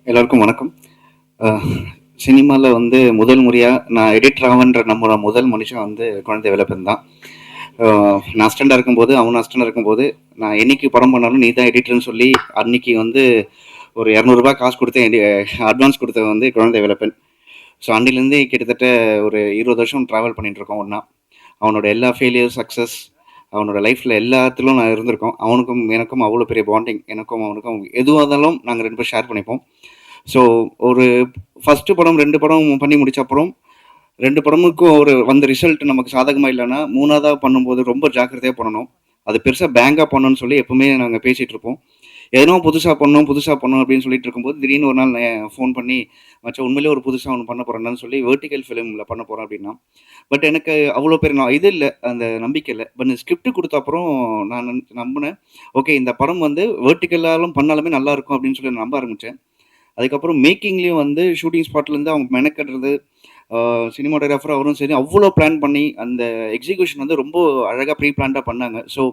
எல்லாருக்கும் வணக்கம். சினிமாவில் வந்து முதல் முறையாக நான் எடிட்டர் ஆவன்ற நம்மளோட முதல் மனுஷன் வந்து குழந்தை வேலப்பன் தான். நான் அஸ்டண்டாக இருக்கும்போது அவனும் அஸ்டண்டாக இருக்கும்போது நான் என்னைக்கு படம் பண்ணாலும் நீ தான் எடிட்டர்னு சொல்லி அன்னைக்கு வந்து ஒரு 200 காசு கொடுத்தேன், அட்வான்ஸ் கொடுத்தது வந்து குழந்தை வேலப்பன். ஸோ அன்னிலேருந்து கிட்டத்தட்ட ஒரு 20 வருஷம் ட்ராவல் பண்ணிட்டு இருக்கோம் ஒன்றா. அவனோட எல்லா ஃபெயிலியர் சக்ஸஸ் அவனோட லைஃப்பில் எல்லாத்துலையும் நான் இருந்திருக்கோம். அவனுக்கும் எனக்கும் அவ்வளோ பெரிய பாண்டிங், எனக்கும் அவனுக்கும் எதுவாக இருந்தாலும் நாங்கள் 2 பேரும் ஷேர் பண்ணிப்போம். ஸோ ஒரு ஃபஸ்ட்டு படம் 2 படம் பண்ணி முடிச்ச அப்புறம் 2 படமுக்கும் ஒரு வந்த ரிசல்ட் நமக்கு சாதகமாக இல்லைன்னா 3ஆவதா பண்ணும்போது ரொம்ப ஜாக்கிரதையாக பண்ணணும். அது பெருசாக பேங்காக பண்ணணும்னு சொல்லி எப்பவுமே நாங்கள் பேசிகிட்டு இருப்போம். எதனோ புதுசாக பண்ணணும் அப்படின்னு சொல்லிட்டு இருக்கும்போது திடீர்னு ஒரு நாள் ஃபோன் பண்ணி, மச்சான் உண்மையிலேயே ஒரு புதுசாக ஒன்று பண்ண போகிறேன்னு சொல்லி வெர்டிகல் ஃபிலிமில் பண்ண போகிறேன் அப்படின்னா. பட் எனக்கு அவ்வளோ பேர் நான் இது இல்லை, அந்த நம்பிக்கை இல்லை. பட் ஸ்கிரிப்ட் கொடுத்த அப்புறம் நான் நம்பினேன். ஓகே, இந்த படம் வந்து வெர்டிகலாலும் பண்ணாலுமே நல்லா இருக்கும் அப்படின்னு சொல்லி நான் நம்ப ஆரம்பித்தேன். அதுக்கப்புறம் மேக்கிங்லேயும் வந்து ஷூட்டிங் ஸ்பாட்லேருந்து அவங்க மெனக்கட்டுறது, சினிமாட்டோகிராஃபர் அவரும் சரி அவ்வளோ பிளான் பண்ணி அந்த எக்ஸிக்யூஷன் வந்து ரொம்ப அழகாக ப்ரீ பிளான்டாக பண்ணாங்க. ஸோ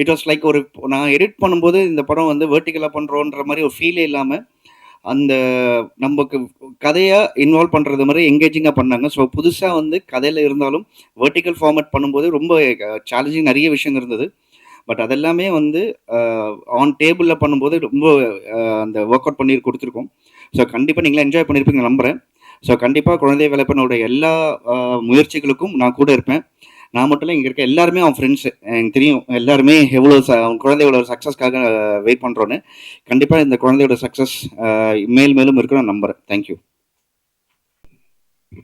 இட் வாஸ் லைக் ஒரு நான் எடிட் பண்ணும்போது இந்த படம் வந்து வெர்டிகலாக பண்ணுறோன்ற மாதிரி ஒரு ஃபீலே இல்லாமல் அந்த நமக்கு கதையாக இன்வால்வ் பண்ணுறது மாதிரி எங்கேஜிங்காக பண்ணாங்க. ஸோ புதுசாக வந்து கதையில் இருந்தாலும் வெர்டிகல் ஃபார்மேட் பண்ணும்போது ரொம்ப சேலஞ்சிங் நிறைய விஷயம் இருந்தது. பட் அதெல்லாமே வந்து ஆன் டேபிளில் பண்ணும்போது ரொம்ப அந்த ஒர்க் அவுட் பண்ணி கொடுத்துருக்கோம். ஸோ கண்டிப்பாக நீங்களே என்ஜாய் பண்ணியிருப்பீங்க நம்புகிறேன். ஸோ கண்டிப்பாக குழந்தை வேலைப்பனோட எல்லா முயற்சிகளுக்கும் நான் கூட இருப்பேன். நான் மட்டும் இல்லை, இங்கே இருக்க எல்லாருமே அவன் ஃப்ரெண்ட்ஸு. எனக்கு தெரியும் எல்லாருமே எவ்வளோ அவன் குழந்தையோட சக்ஸஸ்க்காக வெயிட் பண்ணுறோன்னு. கண்டிப்பாக இந்த குழந்தையோட சக்ஸஸ் மேல் மேலும் இருக்குன்னு நான் நம்புகிறேன். தேங்க்யூ.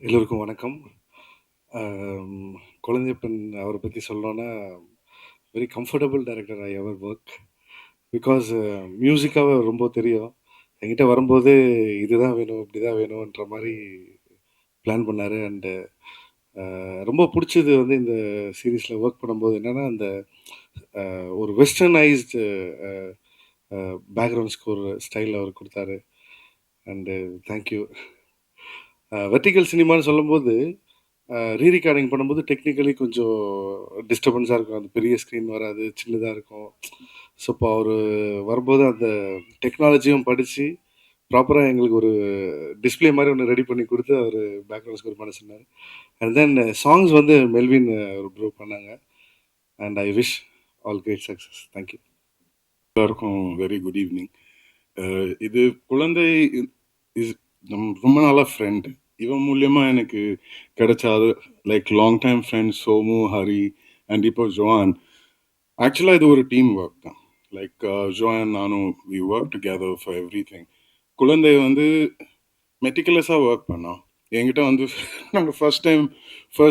எல்லோருக்கும் வணக்கம். குழந்தைப்பன் அவரை பற்றி சொல்லணுன்னா very comfortable director I ever work. Because மியூசிக்காக ரொம்ப தெரியும். என்கிட்ட வரும்போது இதுதான் வேணும் இப்படி தான் வேணுன்ற மாதிரி பிளான் பண்ணார். அண்டு ரொம்ப பிடிச்சது வந்து இந்த சீரீஸில் ஒர்க் பண்ணும்போது என்னென்னா அந்த ஒரு வெஸ்டர்னைஸ்டு பேக்ரவுண்ட் ஸ்கோர் ஸ்டைலில் அவர் கொடுத்தாரு. And thank you. வெர்டிகல் சினிமான்னு சொல்லும்போது ரீரிகார்டிங் பண்ணும்போது டெக்னிக்கலி கொஞ்சம் டிஸ்டர்பன்ஸாக இருக்கும். அந்த பெரிய ஸ்க்ரீன் வராது, சின்னதாக இருக்கும். ஸோ இப்போ அவர் வரும்போது அந்த டெக்னாலஜியும் படித்து ப்ராப்பராக எங்களுக்கு ஒரு டிஸ்பிளே மாதிரி ஒன்று ரெடி பண்ணி கொடுத்து அவர் பேக்ரவுண்ட் ஸ்கோர் பண்ண சொன்னார். அண்ட் தென் சாங்ஸ் வந்து மெல்வின் ஒரு ப்ரோ பண்ணாங்க. And I wish all great success. Thank you. எல்லாருக்கும் வெரி குட் ஈவினிங். இது குழந்தை ரொம்ப நல்ல ஃப்ரெண்டு. இவன் மூலியமாக எனக்கு கிடைச்சாது like long time friends Somu, Hari and இப்போ ஜோயான். ஆக்சுவலாக இது ஒரு டீம் ஒர்க் தான். லைக் ஜோயான் நானும் we work together for everything. குழந்தை வந்து மெட்டிகுலஸாக ஒர்க் பண்ணோம். என்கிட்ட வந்து நாங்கள் ஃபர்ஸ்ட்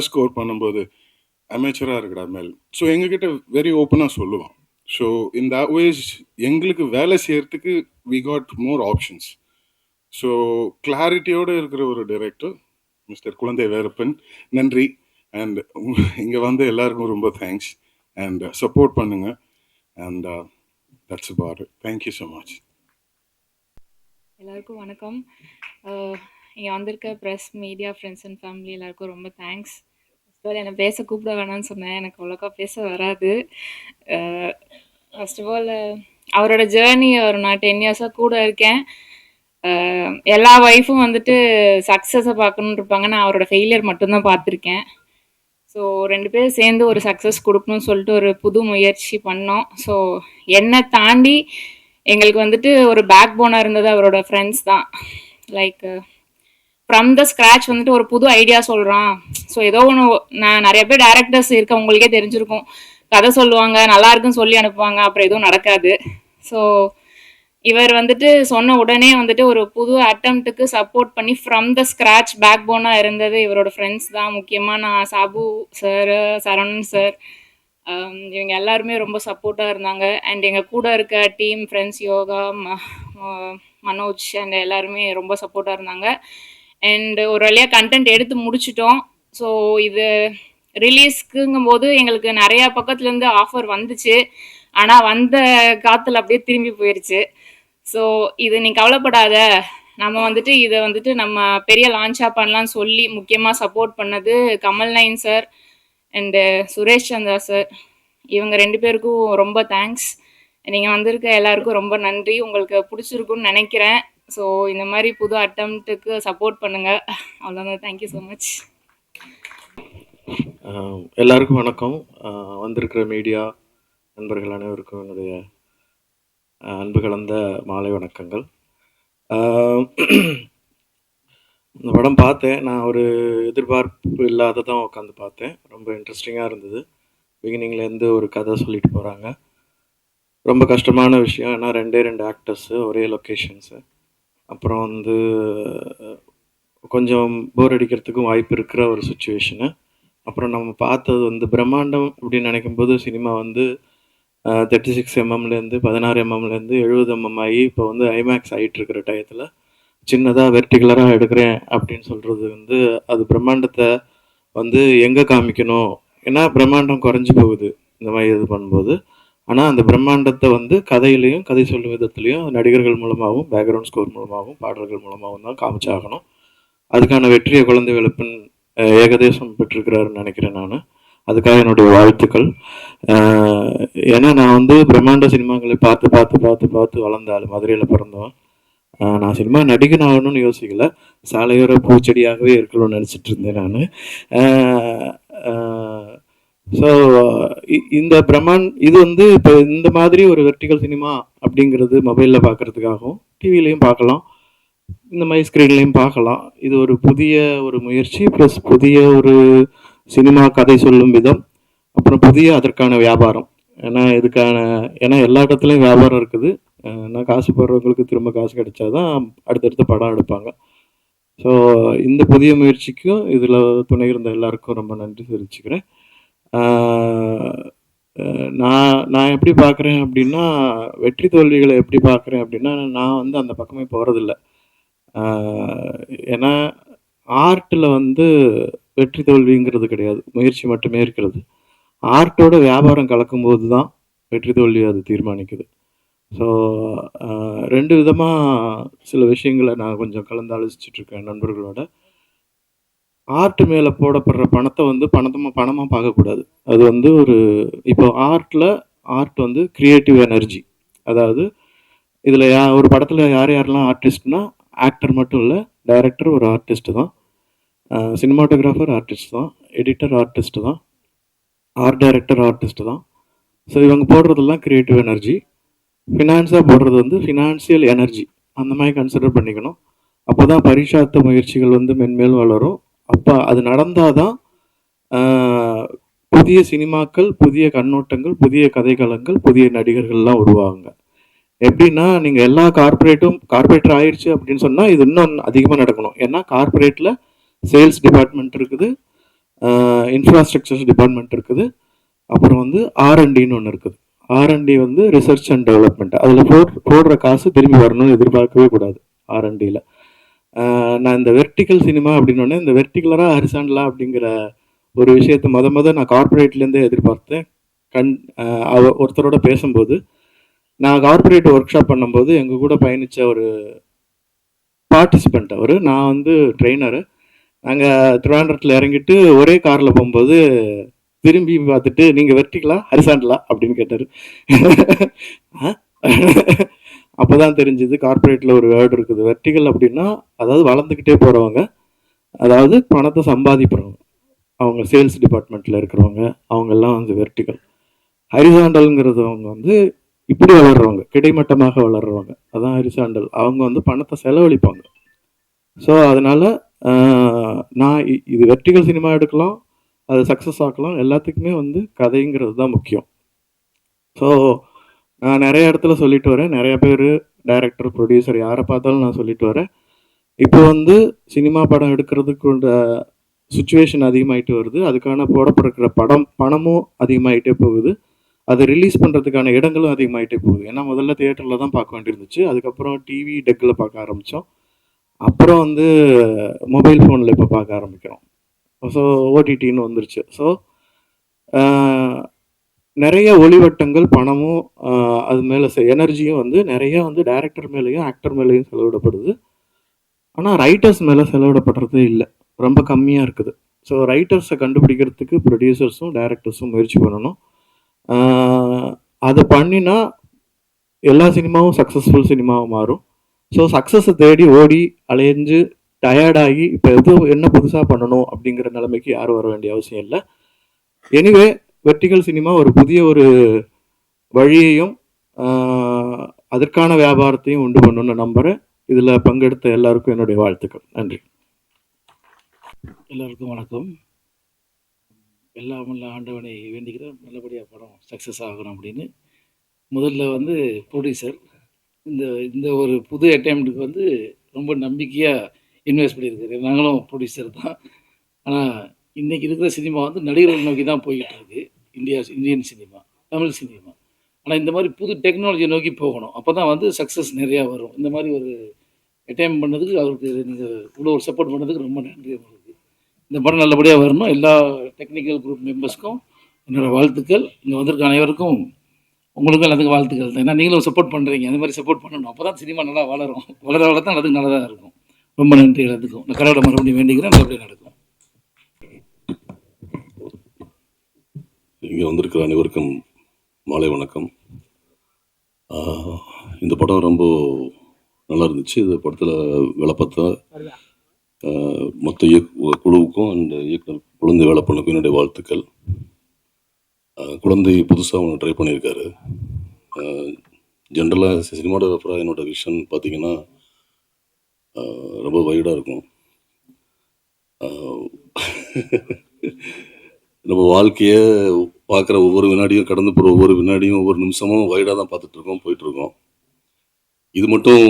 ஸ்கோர் பண்ணும்போது அமேச்சராக இருக்கிறா மேல். ஸோ எங்ககிட்ட வெரி ஓப்பனாக சொல்லுவோம். ஸோ இன் தட் வேஸ் எங்களுக்கு வேலை செய்யறதுக்கு we got more options. So கிளாரிட்டியோடு இருக்கிற ஒரு டைரக்டர் மிஸ்டர் குழந்தை வேலப்பன். நன்றி. அண்ட் இங்கே வந்து எல்லாருக்கும் ரொம்ப தேங்க்ஸ். அண்ட் சப்போர்ட் பண்ணுங்க. And that's about it. Thank you so much. எல்லாருக்கும் வணக்கம். இங்கே வந்திருக்க press, media, friends and family எல்லாருக்கும் ரொம்ப தேங்க்ஸ். என்னை பேச கூப்பிட வேணாம்னு சொன்னேன், எனக்கு அவ்வளோக்கா பேச வராது. ஃபர்ஸ்ட் ஆஃப் ஆல் அவரோட ஜேர்னி நான் 10 இயர்ஸாக கூட இருக்கேன். எல்லா ஒய்ஃபும் வந்துட்டு சக்ஸஸை பார்க்கணுன்னு இருப்பாங்க. நான் அவரோட ஃபெயிலியர் மட்டும்தான் பார்த்துருக்கேன். ஸோ 2 பேரும் சேர்ந்து ஒரு சக்ஸஸ் கொடுக்கணும்னு சொல்லிட்டு ஒரு புது முயற்சி பண்ணோம். ஸோ என்னை தாண்டி எங்களுக்கு வந்துட்டு ஒரு பேக் போனாக இருந்தது அவரோட ஃப்ரெண்ட்ஸ் தான். லைக் ஃப்ரம் த ஸ்க்ராச் வந்துட்டு ஒரு புது ஐடியா சொல்கிறான். ஸோ ஏதோ ஒன்று, நான் நிறைய பேர் டேரக்டர்ஸ் இருக்க உங்களுக்கே தெரிஞ்சிருக்கும், கதை சொல்லுவாங்க, நல்லா இருக்குன்னு சொல்லி அனுப்புவாங்க, அப்புறம் எதுவும் நடக்காது. ஸோ இவர் வந்துட்டு சொன்ன உடனே வந்துட்டு ஒரு புது அட்டம்ப்ட்டுக்கு சப்போர்ட் பண்ணி ஃப்ரம் த ஸ்க்ராச் பேக் போனாக இருந்தது இவரோட ஃப்ரெண்ட்ஸ் தான். முக்கியமாக நான் சாபு சார், சரவணன் சார், இவங்க எல்லாருமே ரொம்ப சப்போர்ட்டாக இருந்தாங்க. அண்ட் எங்கள் கூட இருக்க team friends, yoga, Manoj and எல்லாருமே ரொம்ப சப்போர்ட்டாக இருந்தாங்க. அண்ட் ஒரு வழியாக கண்டென்ட் எடுத்து முடிச்சிட்டோம். ஸோ இது ரிலீஸ்க்குங்கும் போது எங்களுக்கு நிறையா பக்கத்துலேருந்து ஆஃபர் வந்துச்சு. ஆனால் வந்த காற்றுல அப்படியே திரும்பி போயிடுச்சு. ஸோ இது நீ கவலைப்படாத, நம்ம வந்துட்டு இதை வந்துட்டு நம்ம பெரிய லான்ச்சாக பண்ணலான்னு சொல்லி முக்கியமாக சப்போர்ட் பண்ணது Kamal nine sir and Suresh Chandra sir. இவங்க 2 பேருக்கும் ரொம்ப தேங்க்ஸ். நீங்கள் வந்திருக்க எல்லாருக்கும் ரொம்ப நன்றி. உங்களுக்கு பிடிச்சிருக்குன்னு நினைக்கிறேன். ஸோ இந்த மாதிரி புது அட்டம்ப்ட்டுக்கு சப்போர்ட் பண்ணுங்கள். அவ்வளோதான். Thank you so much. எல்லாருக்கும் வணக்கம். வந்திருக்கிற மீடியா நண்பர்கள் அனைவருக்கும் என்னுடைய அன்பு கலந்த மாலை வணக்கங்கள். இந்த படம் பார்த்தேன். நான் ஒரு எதிர்பார்ப்பு இல்லாததான் உட்காந்து பார்த்தேன். ரொம்ப இன்ட்ரெஸ்டிங்காக இருந்தது. பிகினிங்லேருந்து ஒரு கதை சொல்லிட்டு போகிறாங்க. ரொம்ப கஷ்டமான விஷயம். ஏன்னா 2 ஆக்டர்ஸு, ஒரே லொக்கேஷன்ஸு. அப்புறம் வந்து கொஞ்சம் போர் அடிக்கிறதுக்கும் வாய்ப்பு இருக்கிற ஒரு சுச்சுவேஷனு. அப்புறம் நம்ம பார்த்தது வந்து பிரம்மாண்டம் அப்படின்னு நினைக்கும்போது சினிமா வந்து 36 mmலேருந்து 16 mmலேருந்து 70 mm ஆகி இப்போ வந்து ஐமேக்ஸ் ஆகிட்டு இருக்கிற டயத்தில் சின்னதாக வெர்டிகுலராக எடுக்கிறேன் அப்படின்னு சொல்கிறது வந்து அது பிரம்மாண்டத்தை வந்து எங்கே காமிக்கணும்? ஏன்னா பிரம்மாண்டம் குறைஞ்சி போகுது இந்த மாதிரி இது பண்ணும்போது. ஆனால் அந்த பிரம்மாண்டத்தை வந்து கதையிலையும், கதை சொல்லும் விதத்துலையும் நடிகர்கள் மூலமாகவும், பேக்ரவுண்ட் ஸ்கோர் மூலமாகவும், பாடல்கள் மூலமாகவும் தான் காமிச்சாகணும். அதுக்கான வெற்றியை குழந்தை வேலப்பன் ஏகதேசம் பெற்றிருக்கிறாருன்னு நினைக்கிறேன் நான். அதுக்காக என்னுடைய வாழ்த்துக்கள். ஏன்னா நான் வந்து பிரம்மாண்ட சினிமாக்களை பார்த்து பார்த்து பார்த்து பார்த்து வளர்ந்தாள். மதுரையில் பிறந்தவன். நான் சினிமா நடிகன் ஆகணும்னு யோசிக்கல. சாலையோர பூச்செடியாகவே இருக்கணும்னு நினச்சிட்டு இருந்தேன் நான். ஸோ இந்த இது வந்து இப்போ இந்த மாதிரி ஒரு வெர்டிகல் சினிமா அப்படிங்கிறது மொபைலில் பார்க்குறதுக்காகவும் டிவிலையும் பார்க்கலாம், இந்த மாதிரி ஸ்க்ரீன்லேயும் பார்க்கலாம். இது ஒரு புதிய ஒரு முயற்சி, ப்ளஸ் புதிய ஒரு சினிமா கதை சொல்லும் விதம், அப்புறம் புதிய அதற்கான வியாபாரம். ஏன்னா எல்லா இடத்துலையும் வியாபாரம் இருக்குது. நான் காசு போடுறவங்களுக்கு திரும்ப காசு கிடைச்சாதான் அடுத்தடுத்த படம் எடுப்பாங்க. ஸோ இந்த புதிய முயற்சிக்கும் இதில் துணை இருந்த எல்லாருக்கும் ரொம்ப நன்றி தெரிவிச்சுக்கிறேன். நான் எப்படி பார்க்குறேன் அப்படின்னா, வெற்றி தோல்விகளை எப்படி பார்க்குறேன் அப்படின்னா, நான் வந்து அந்த பக்கமே போகிறதில்ல. ஏன்னா ஆர்ட்டில் வந்து வெற்றி தோல்விங்கிறது கிடையாது, முயற்சி மட்டுமே இருக்கிறது. ஆர்ட்டோட வியாபாரம் கலக்கும்போது தான் வெற்றி தோல்வி அது தீர்மானிக்குது. ஸோ 2 விதமாக சில விஷயங்களை நான் கொஞ்சம் கலந்து ஆலோசிச்சுட்ருக்கேன் நண்பர்களோட. ஆர்ட் மேலே போடப்படுற பணத்தை வந்து பணமாக பார்க்கக்கூடாது. அது வந்து இப்போ ஆர்ட் வந்து கிரியேட்டிவ் எனர்ஜி. அதாவது இதில் ஒரு படத்தில் யாரெல்லாம் ஆர்டிஸ்ட்னா, ஆக்டர் மட்டும் இல்லை, டைரக்டர் ஒரு ஆர்டிஸ்ட்டு தான், சினிமாட்டோகிராஃபர் ஆர்டிஸ்ட் தான், எடிட்டர் ஆர்டிஸ்ட்டு தான், ஆர்ட் டைரக்டர் ஆர்டிஸ்ட்டு தான். ஸோ இவங்க போடுறதெல்லாம் கிரியேட்டிவ் எனர்ஜி. ஃபினான்ஸாக போடுறது வந்து ஃபினான்சியல் எனர்ஜி. அந்த மாதிரி கன்சிடர் பண்ணிக்கணும். அப்போ தான் பரிசார்த்த முயற்சிகள் வந்து மென்மேலும் வளரும். அப்போ அது நடந்தால் தான் புதிய சினிமாக்கள், புதிய கண்ணோட்டங்கள், புதிய கதைக்களங்கள், புதிய நடிகர்கள்லாம் உருவாகுங்க. எப்படின்னா, நீங்கள் எல்லா கார்பரேட்டர் ஆயிடுச்சு அப்படின்னு சொன்னால் இது இன்னும் அதிகமாக நடக்கணும். ஏன்னா கார்பரேட்டில் சேல்ஸ் டிபார்ட்மெண்ட் இருக்குது, இன்ஃப்ராஸ்ட்ரக்சர்ஸ் டிபார்ட்மெண்ட் இருக்குது, அப்புறம் வந்து R&Dன்னு ஒன்று இருக்குது. R&D வந்து ரிசர்ச் அண்ட் டெவலப்மெண்ட். அதில் போடுற காசு திரும்பி வரணும்னு எதிர்பார்க்கவே கூடாது R&Dயில். நான் இந்த வெர்டிக்கல் சினிமா அப்படின்னோடனே இந்த வெர்டிகுலராக ஹரிசாண்டலாக அப்படிங்கிற ஒரு விஷயத்தை நான் கார்பரேட்லேருந்தே எதிர்பார்த்தேன். ஒருத்தரோட பேசும்போது, நான் கார்பரேட் ஒர்க் ஷாப் பண்ணும்போது எங்கள் கூட பயணித்த ஒரு பார்ட்டிசிபெண்ட் அவர். நான் வந்து ட்ரெயினரு. நாங்கள் திருவாண்டரத்தில் இறங்கிட்டு ஒரே காரில் போகும்போது திரும்பி பார்த்துட்டு, நீங்கள் வெர்டிகலா ஹரிசாண்டலா அப்படின்னு கேட்டார். அப்போ தான் தெரிஞ்சுது கார்பரேட்டில் ஒரு வேர்டு இருக்குது. வெர்டிகல் அப்படின்னா அதாவது வளர்ந்துக்கிட்டே போகிறவங்க, அதாவது பணத்தை சம்பாதிக்கிறவங்க, அவங்க சேல்ஸ் டிபார்ட்மெண்ட்டில் இருக்கிறவங்க, அவங்கெல்லாம் வந்து வெர்டிகல். ஹரிசாண்டல்ங்கிறது அவங்க வந்து இப்படி வளர்கிறவங்க, கிடைமட்டமாக வளர்கிறவங்க, அதான் ஹரிசாண்டல். அவங்க வந்து பணத்தை செலவழிப்பாங்க. ஸோ அதனால் நான் இது வெர்டிகல் சினிமா எடுக்கலாம், அது சக்ஸஸ் ஆக்கலாம், எல்லாத்துக்குமே வந்து கதைங்கிறது தான் முக்கியம். ஸோ நான் நிறைய இடத்துல சொல்லிட்டு வரேன், நிறைய பேர் டைரக்டர், ப்ரொடியூசர் யாரை பார்த்தாலும் நான் சொல்லிட்டு வரேன். இப்போ வந்து சினிமா படம் எடுக்கிறதுக்கு சுச்சுவேஷன் அதிகமாகிட்டு வருது. அதுக்கான போடப்படுற பணமும் அதிகமாகிட்டே போகுது. அதை ரிலீஸ் பண்ணுறதுக்கான இடங்களும் அதிகமாகிட்டே போகுது. ஏன்னா முதல்ல தியேட்டரில் தான் பார்க்க வேண்டியிருந்துச்சு, அதுக்கப்புறம் டிவி டெக்கில் பார்க்க ஆரம்பித்தோம், அப்புறம் வந்து மொபைல் ஃபோனில் இப்போ பார்க்க ஆரம்பிக்கிறோம். ஸோ ஓடிடின்னு வந்துருச்சு. ஸோ நிறைய ஒளிவட்டங்கள், பணமும் அது மேலே எனர்ஜியும் வந்து நிறைய வந்து டைரக்டர் மேலேயும் ஆக்டர் மேலேயும் செலவிடப்படுது. ஆனால் ரைட்டர்ஸ் மேலே செலவிடப்படுறது இல்லை, ரொம்ப கம்மியாக இருக்குது. ஸோ ரைட்டர்ஸை கண்டுபிடிக்கிறதுக்கு ப்ரொடியூசர்ஸும் டைரக்டர்ஸும் முயற்சி பண்ணணும். அதை பண்ணினா எல்லா சினிமாவும் சக்ஸஸ்ஃபுல் சினிமாவும் மாறும். ஸோ சக்ஸஸை தேடி ஓடி அலைஞ்சு டயர்டாகி இப்போ என்ன புதுசாக பண்ணணும் அப்படிங்கிற நிலைமைக்கு யாரும் வர வேண்டிய அவசியம் இல்லை. எனிவே வெர்டிகல் சினிமா ஒரு புதிய ஒரு வழியையும் அதற்கான வியாபாரத்தையும் உண்டு பண்ணணும்னு நம்புகிறேன். இதில் பங்கெடுத்த எல்லாருக்கும் என்னுடைய வாழ்த்துக்கள். நன்றி. எல்லாருக்கும் வணக்கம். எல்லாம் வல்ல ஆண்டவனை வேண்டிக்கிறேன், நல்லபடியாக படம் சக்ஸஸ் ஆகணும் அப்படின்னு. முதல்ல ப்ரொடியூசர் இந்த ஒரு புது அட்டெம்ப்ட்டுக்கு ரொம்ப நம்பிக்கையாக இன்வெஸ்ட் பண்ணியிருக்காரு. நாங்களும் ப்ரொடியூசர் தான். ஆனால் இன்றைக்கி இருக்கிற சினிமா நடிகர்கள் நோக்கி தான் போய்கிட்டு இருக்கு. Indian cinema, Tamil cinema. ஆனால் இந்த மாதிரி புது டெக்னாலஜியை நோக்கி போகணும். அப்போ தான் சக்ஸஸ் நிறையா வரும். இந்த மாதிரி ஒரு அட்டெம்ப்ட் பண்ணதுக்கு அவருக்கு நீங்கள் இவ்வளோ ஒரு சப்போர்ட் பண்ணதுக்கு ரொம்ப நன்றி உங்களுக்கு. இந்த படம் நல்லபடியாக வரணும். எல்லா டெக்னிக்கல் குரூப் மெம்பர்ஸ்க்கும் என்னோடய வாழ்த்துக்கள். இங்கே வந்திருக்க அனைவருக்கும் உங்களுக்கும் எல்லாத்துக்கும் வாழ்த்துக்கள் தான். ஏன்னா நீங்களும் சப்போர்ட் பண்ணுறீங்க. அந்த மாதிரி சப்போர்ட் பண்ணணும். அப்போ தான் சினிமா நல்லா வளரும். வளர தான் அதுக்கு நல்லதாக இருக்கும். ரொம்ப நன்றி எல்லாத்துக்கும். நான் கடவுளை மறுபடியும் வேண்டிக்கிறேன், நல்லபடியாக நடக்கும். இங்கே வந்திருக்கிற அனைவருக்கும் மாலை வணக்கம். இந்த படம் ரொம்ப நல்லா இருந்துச்சு. இந்த படத்தில் வேலை பார்த்தா மொத்த குழுவுக்கும் அண்ட் இயக்குனர் குழந்தை வேலை பண்ணுக்கும் என்னுடைய வாழ்த்துக்கள். குழந்தை புதுசாக ஒன்று ட்ரை பண்ணியிருக்காரு. ஜென்ரலாக சினிமாட்டோகிராஃபராக என்னோடய விஷன் பார்த்திங்கன்னா ரொம்ப வைடாக இருக்கும். நம்ம வாழ்க்கையை பார்க்குற ஒவ்வொரு வினாடியும், கடந்து போகிற ஒவ்வொரு வினாடியும், ஒவ்வொரு நிமிஷமும் வைடாக தான் பார்த்துட்ருக்கோம், போயிட்டுருக்கோம். இது மட்டும்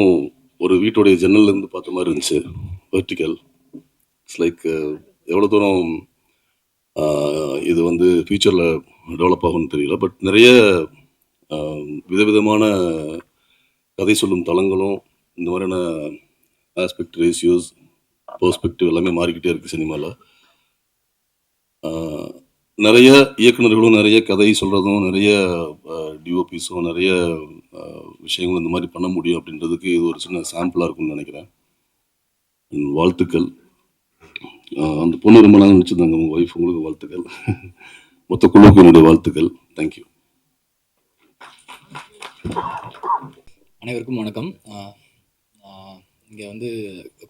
ஒரு வீட்டுடைய ஜன்னல்லேருந்து பார்த்த மாதிரி இருந்துச்சு. வெர்டிக்கல் இட்ஸ் லைக் எவ்வளோ தூரம் இது ஃபியூச்சரில் டெவலப் ஆகும்னு தெரியல. பட் நிறைய விதவிதமான கதை சொல்லும் தளங்களும் இந்த மாதிரியான ஆஸ்பெக்ட் ரேஷியோஸ் பெர்ஸ்பெக்டிவ் எல்லாமே மாறிக்கிட்டே இருக்குது சினிமாவில். நிறைய இயக்குநர்களும் நிறைய கதை சொல்கிறதும் நிறைய டிஓபிஸும் நிறைய விஷயங்களும் இந்த மாதிரி பண்ண முடியும் அப்படின்றதுக்கு இது ஒரு சின்ன சாம்பிளாக இருக்கும்னு நினைக்கிறேன். வாழ்த்துக்கள். அந்த பொண்ணு ரொம்ப நாள் நினச்சிருந்தாங்க, உங்கள் ஒய்ஃப், உங்களுக்கு வாழ்த்துக்கள். மொத்த குழுவுக்கு என்னுடைய வாழ்த்துக்கள். தேங்க்யூ. அனைவருக்கும் வணக்கம். இங்கே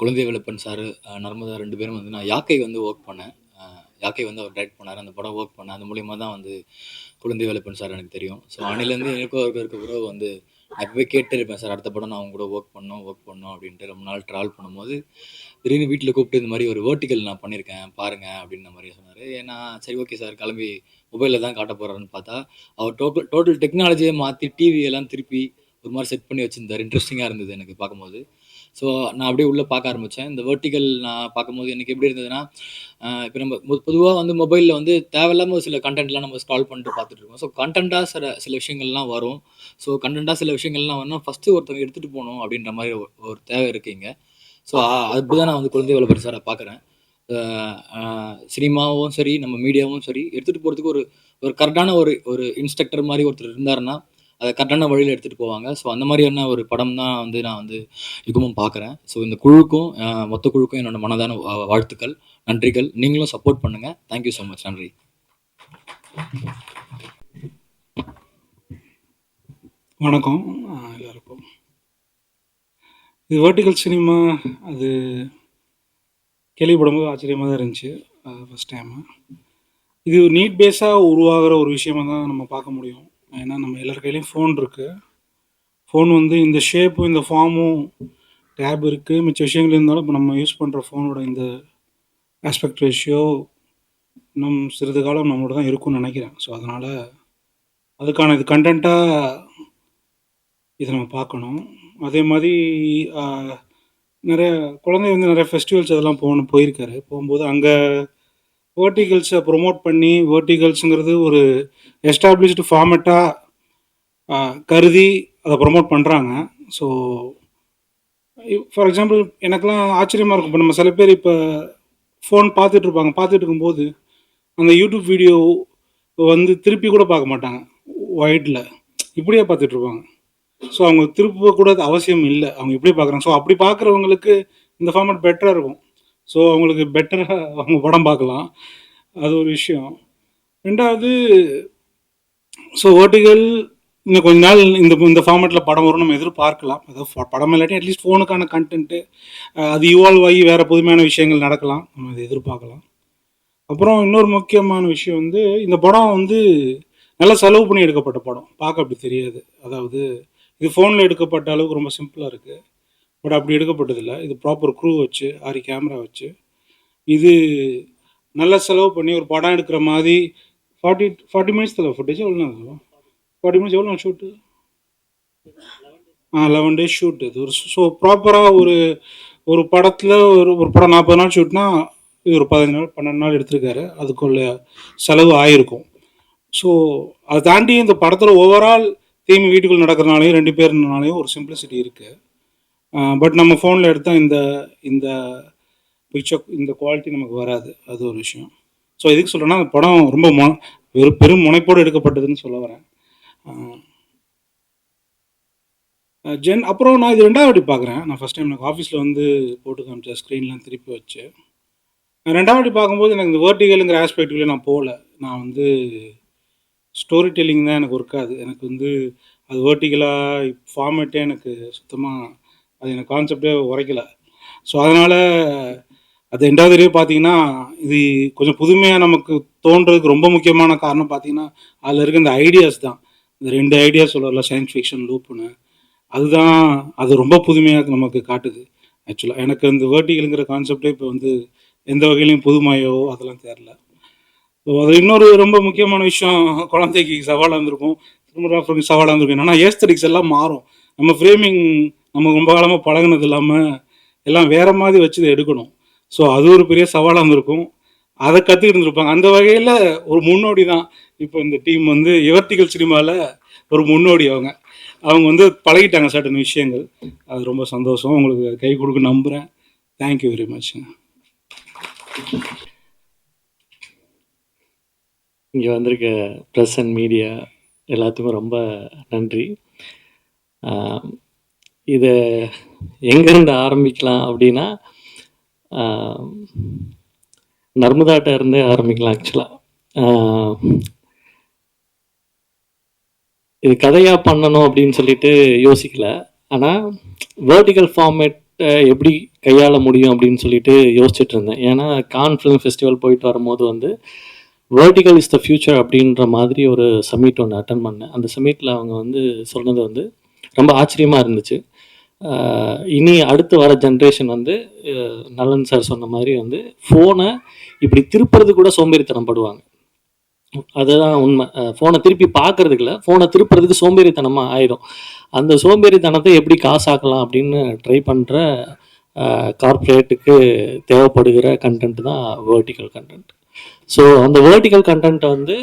குழந்தை வேலப்பன் சார், நர்மதா 2 பேரும் நான் யாக்கை ஒர்க் பண்ணேன். யாக்கை அவர் டைரக்ட் பண்ணார். அந்த படம் ஒர்க் பண்ணேன். அது மூலியமாக தான் குழந்தை வேலப்பன் சார் எனக்கு தெரியும். ஸோ அன்னிலேருந்து எனக்கும் அவருக்கு இருக்க உறவு நான் எப்போவே கேட்டு இருப்பேன், சார் அடுத்த படம் நான் அவங்க கூட ஒர்க் பண்ணோம் அப்படின்ட்டு. ரொம்ப நாள் ட்ராவல் பண்ணும்போது திடீர்னு வீட்டில் கூப்பிட்டு இந்த மாதிரி ஒரு வெர்டிக்கல் நான் பண்ணியிருக்கேன் பாருங்கள் அப்படின்ற மாதிரி சொன்னார். ஏன்னா சரி ஓகே சார், கிளம்பி மொபைலில் தான் காட்ட போகிறாருன்னு பார்த்தா அவர் டோட்டல் டெக்னாலஜியை மாற்றி டிவியெல்லாம் திருப்பி ஒரு மாதிரி செட் பண்ணி வச்சுருந்தார். இன்ட்ரெஸ்டிங்காக இருந்தது எனக்கு பார்க்கும்போது. ஸோ நான் அப்படியே உள்ளே பார்க்க ஆரம்பித்தேன். இந்த வெர்டிக்கல் நான் பார்க்கும்போது எனக்கு எப்படி இருந்ததுன்னா, இப்போ நம்ம பொதுவாக மொபைலில் தேவையில்லாமல் சில கண்டென்ட்லாம் நம்ம ஸ்க்ரால் பண்ணிட்டு பார்த்துட்ருக்கோம். ஸோ கண்டென்ட்டாக சில விஷயங்கள்லாம் வரும். ஸோ கண்டென்ட்டாக சில விஷயங்கள்லாம் வரணும், ஃபஸ்ட்டு ஒருத்தவங்க எடுத்துகிட்டு போகணும் அப்படின்ற மாதிரி ஒரு தேவை இருக்குங்க. ஸோ அப்படி தான் நான் குழந்தை வேலப்பன் சாரை பார்க்குறேன். சினிமாவும் சரி, நம்ம மீடியாவும் சரி, எடுத்துகிட்டு போகிறதுக்கு ஒரு கரெக்டான ஒரு இன்ஸ்ட்ரக்டர் மாதிரி ஒருத்தர் இருந்தாருன்னா அதை கரெக்டான வழியில் எடுத்துகிட்டு போவாங்க. ஸோ அந்த மாதிரியான ஒரு படம் தான் நான் யுகமும் பார்க்குறேன். ஸோ இந்த குழுக்கும் மொத்த குழுக்கும் என்னோட மனதான வாழ்த்துக்கள், நன்றிகள். நீங்களும் சப்போர்ட் பண்ணுங்கள். Thank you so much. நன்றி. வணக்கம் எல்லாருக்கும். இது வெர்டிக்கல் சினிமா அது கேள்விப்படும்போது ஆச்சரியமாக தான் இருந்துச்சு. ஃபஸ்ட் டைமு இது நீட் பேஸாக உருவாகிற ஒரு விஷயமாக தான் நம்ம பார்க்க முடியும். ஏன்னா நம்ம எல்லார் கையிலையும் ஃபோன் இருக்குது. ஃபோன் இந்த ஷேப்பும் இந்த ஃபார்மும் டேப் இருக்குது, மிச்ச விஷயங்கள் இருந்தாலும் இப்போ நம்ம யூஸ் பண்ணுற ஃபோனோட இந்த ஆஸ்பெக்ட் ரேஷியோ இன்னும் சிறிது காலம் நம்மளோட தான் இருக்கும்னு நினைக்கிறேன். ஸோ அதனால் அதுக்கான இது கண்டென்ட்டாக இதை நம்ம பார்க்கணும். அதே மாதிரி நிறைய குழந்தை நிறைய ஃபெஸ்டிவல்ஸ் அதெல்லாம் போயிருக்காரு. போகும்போது அங்கே வெர்டிகல்ஸை ப்ரொமோட் பண்ணி, வெர்டிகல்ஸுங்கிறது ஒரு எஸ்டாப்ளிஷ்டு ஃபார்மேட்டாக கருதி அதை ப்ரொமோட் பண்ணுறாங்க. ஸோ ஃபார் எக்ஸாம்பிள் எனக்கெலாம் ஆச்சரியமாக இருக்கும். இப்போ நம்ம சில பேர் இப்போ ஃபோன் பார்த்துட்ருப்பாங்க, பார்த்துட்டு இருக்கும்போது அந்த யூடியூப் வீடியோ திருப்பி கூட பார்க்க மாட்டாங்க, ஒயிட்டில் இப்படியே பார்த்துட்ருப்பாங்க. ஸோ அவங்க திருப்ப கூட அவசியம் இல்லை, அவங்க இப்படியே பார்க்குறாங்க. ஸோ அப்படி பார்க்குறவங்களுக்கு இந்த ஃபார்மேட் பெட்டராக இருக்கும். ஸோ அவங்களுக்கு பெட்டராக அவங்க படம் பார்க்கலாம். அது ஒரு விஷயம். ரெண்டாவது, ஸோ வெர்டிகல் இன்னும் கொஞ்ச நாள் இந்த ஃபார்மேட்டில் படம் வரும் நம்ம எதிர்பார்க்கலாம். அதாவது படம் இல்லாட்டி அட்லீஸ்ட் ஃபோனுக்கான கண்டென்ட்டு அது இவால்வ் ஆகி வேறு புதுமையான விஷயங்கள் நடக்கலாம், நம்ம அதை எதிர்பார்க்கலாம். அப்புறம் இன்னொரு முக்கியமான விஷயம் வந்து இந்த படம் வந்து நல்லா செலவு பண்ணி எடுக்கப்பட்ட படம், பார்க்க அப்படி தெரியாது. அதாவது இது ஃபோனில் எடுக்கப்பட்ட அளவுக்கு ரொம்ப சிம்பிளாக இருக்குது, பட் அப்படி எடுக்கப்பட்டதில்லை. இது ப்ராப்பர் க்ரூ வச்சு 6 கேமரா வச்சு இது நல்லா செலவு பண்ணி ஒரு படம் எடுக்கிற மாதிரி 40 மினிட்ஸ் தான் ஃபுட்டேஜ். எவ்வளோ 40 மினிட்ஸ் எவ்வளோ ஷூட்டு? 11 days shoot. இது ஒரு ஸோ ப்ராப்பராக ஒரு படத்தில் ஒரு படம் 40 நாள் ஷூட்னா இது ஒரு 15 நாள் 12 நாள் எடுத்திருக்காரு. அதுக்குள்ள செலவு ஆகிருக்கும். ஸோ அதை தாண்டி இந்த படத்தில் ஓவரால் தீம் வீட்டுக்குள்ள நடக்கிறனாலையும் 2 பேர்னாலையும் ஒரு சிம்பிளிசிட்டி இருக்குது. பட் நம்ம ஃபோனில் எடுத்தால் இந்த பிக்சர் இந்த குவாலிட்டி நமக்கு வராது. அது ஒரு விஷயம். ஸோ எதுக்கு சொல்கிறேன்னா அந்த படம் ரொம்ப பெரும் முனைப்போடு எடுக்கப்பட்டதுன்னு சொல்ல வரேன். அப்புறம் நான் இது 2வது வாட்டி பார்க்குறேன். நான் ஃபஸ்ட் டைம் எனக்கு ஆஃபீஸில் வந்து போட்டு காமிச்ச ஸ்க்ரீன்லாம் திருப்பி வச்சு 2வது வாட்டி பார்க்கும்போது எனக்கு இந்த வேர்ட்டிகலுங்கிற ஆஸ்பெக்ட்லேயே நான் போகல. நான் வந்து ஸ்டோரி டெல்லிங் தான் எனக்கு ஒர்க் ஆகுது. எனக்கு வந்து அது வேர்ட்டிகலாக ஃபார்மேட்டே எனக்கு சுத்தமாக அது எனக்கு கான்செப்டே உரைக்கலை. ஸோ அதனால் அது 2வது தடவை பார்த்தீங்கன்னா இது கொஞ்சம் புதுமையாக நமக்கு தோன்றதுக்கு ரொம்ப முக்கியமான காரணம் பார்த்தீங்கன்னா அதில் இருக்க இந்த ஐடியாஸ் தான். இந்த 2 ஐடியாஸ் சொல்லல, சயின்ஸ் ஃபிக்ஷன் லூப்புன்னு, அதுதான் அது ரொம்ப புதுமையாக நமக்கு காட்டுது. ஆக்சுவலாக எனக்கு இந்த வேர்ட்டிகலுங்கிற கான்செப்டே இப்போ வந்து எந்த வகையிலையும் புதுமையோ அதெல்லாம் தெரில. ஸோ அது இன்னொரு ரொம்ப முக்கியமான விஷயம் குழந்தைக்கு சவாலாக இருந்திருக்கும், சினிமாகிராஃபருக்கு சவாலாக இருந்திருக்கும். என்னன்னா ஏஸ்தட்டிக்ஸ் எல்லாம் மாறும். நம்ம ஃப்ரேமிங் நம்ம ரொம்ப காலமாக பழகினது இல்லாமல் எல்லாம் வேறு மாதிரி வச்சு இதை எடுக்கணும். ஸோ அது ஒரு பெரிய சவாலாக இருந்திருக்கும். அதை கற்றுக்கிட்டு இருந்திருப்பாங்க. அந்த வகையில் ஒரு முன்னோடி தான் இப்போ இந்த டீம் வந்து எவர்டிகல் சினிமாவில் ஒரு முன்னோடி. அவங்க வந்து பழகிட்டாங்க சர்டன் விஷயங்கள். அது ரொம்ப சந்தோஷம். உங்களுக்கு கை கொடுக்க நம்புகிறேன். தேங்க்யூ வெரி மச்ங்க. இங்கே வந்திருக்க ப்ரெஸ் அண்ட் மீடியா எல்லாத்துக்கும் ரொம்ப நன்றி. இதை எங்கேருந்து ஆரம்பிக்கலாம் அப்படின்னா நர்மதாட்ட இருந்தே ஆரம்பிக்கலாம். ஆக்சுவலாக இது கதையாக பண்ணணும் அப்படின்னு சொல்லிட்டு யோசிக்கல. ஆனால் வேர்ட்டிகல் ஃபார்மேட்டை எப்படி கையாள முடியும் அப்படின்னு சொல்லிட்டு யோசிச்சுட்டு இருந்தேன். ஏன்னா கான் ஃபிலிம் ஃபெஸ்டிவல் போயிட்டு வரும்போது வந்து வேர்ட்டிகல் இஸ் த ஃபியூச்சர் அப்படின்ற மாதிரி ஒரு சமிட் ஒன்று அட்டன் பண்ணேன். அந்த சமிட்டில் அவங்க வந்து சொன்னது வந்து ரொம்ப ஆச்சரியமாக இருந்துச்சு. இனி அடுத்து வர ஜென்ரேஷன் வந்து நலன் சார் சொன்ன மாதிரி வந்து ஃபோனை இப்படி திருப்புறது கூட சோம்பேறித்தனம் படுவாங்க. அதுதான் உண்மை. ஃபோனை திருப்பி பார்க்கறதுக்குல ஃபோனை திருப்புறதுக்கு சோம்பேறித்தனமாக ஆயிடும். அந்த சோம்பேறித்தனத்தை எப்படி காசாக்கலாம் அப்படின்னு ட்ரை பண்ணுற கார்ப்பரேட்டுக்கு தேவைப்படுகிற கண்டென்ட் தான் வேர்ட்டிகல் கண்டென்ட். ஸோ அந்த வேர்ட்டிகல் கண்டென்ட்டை வந்து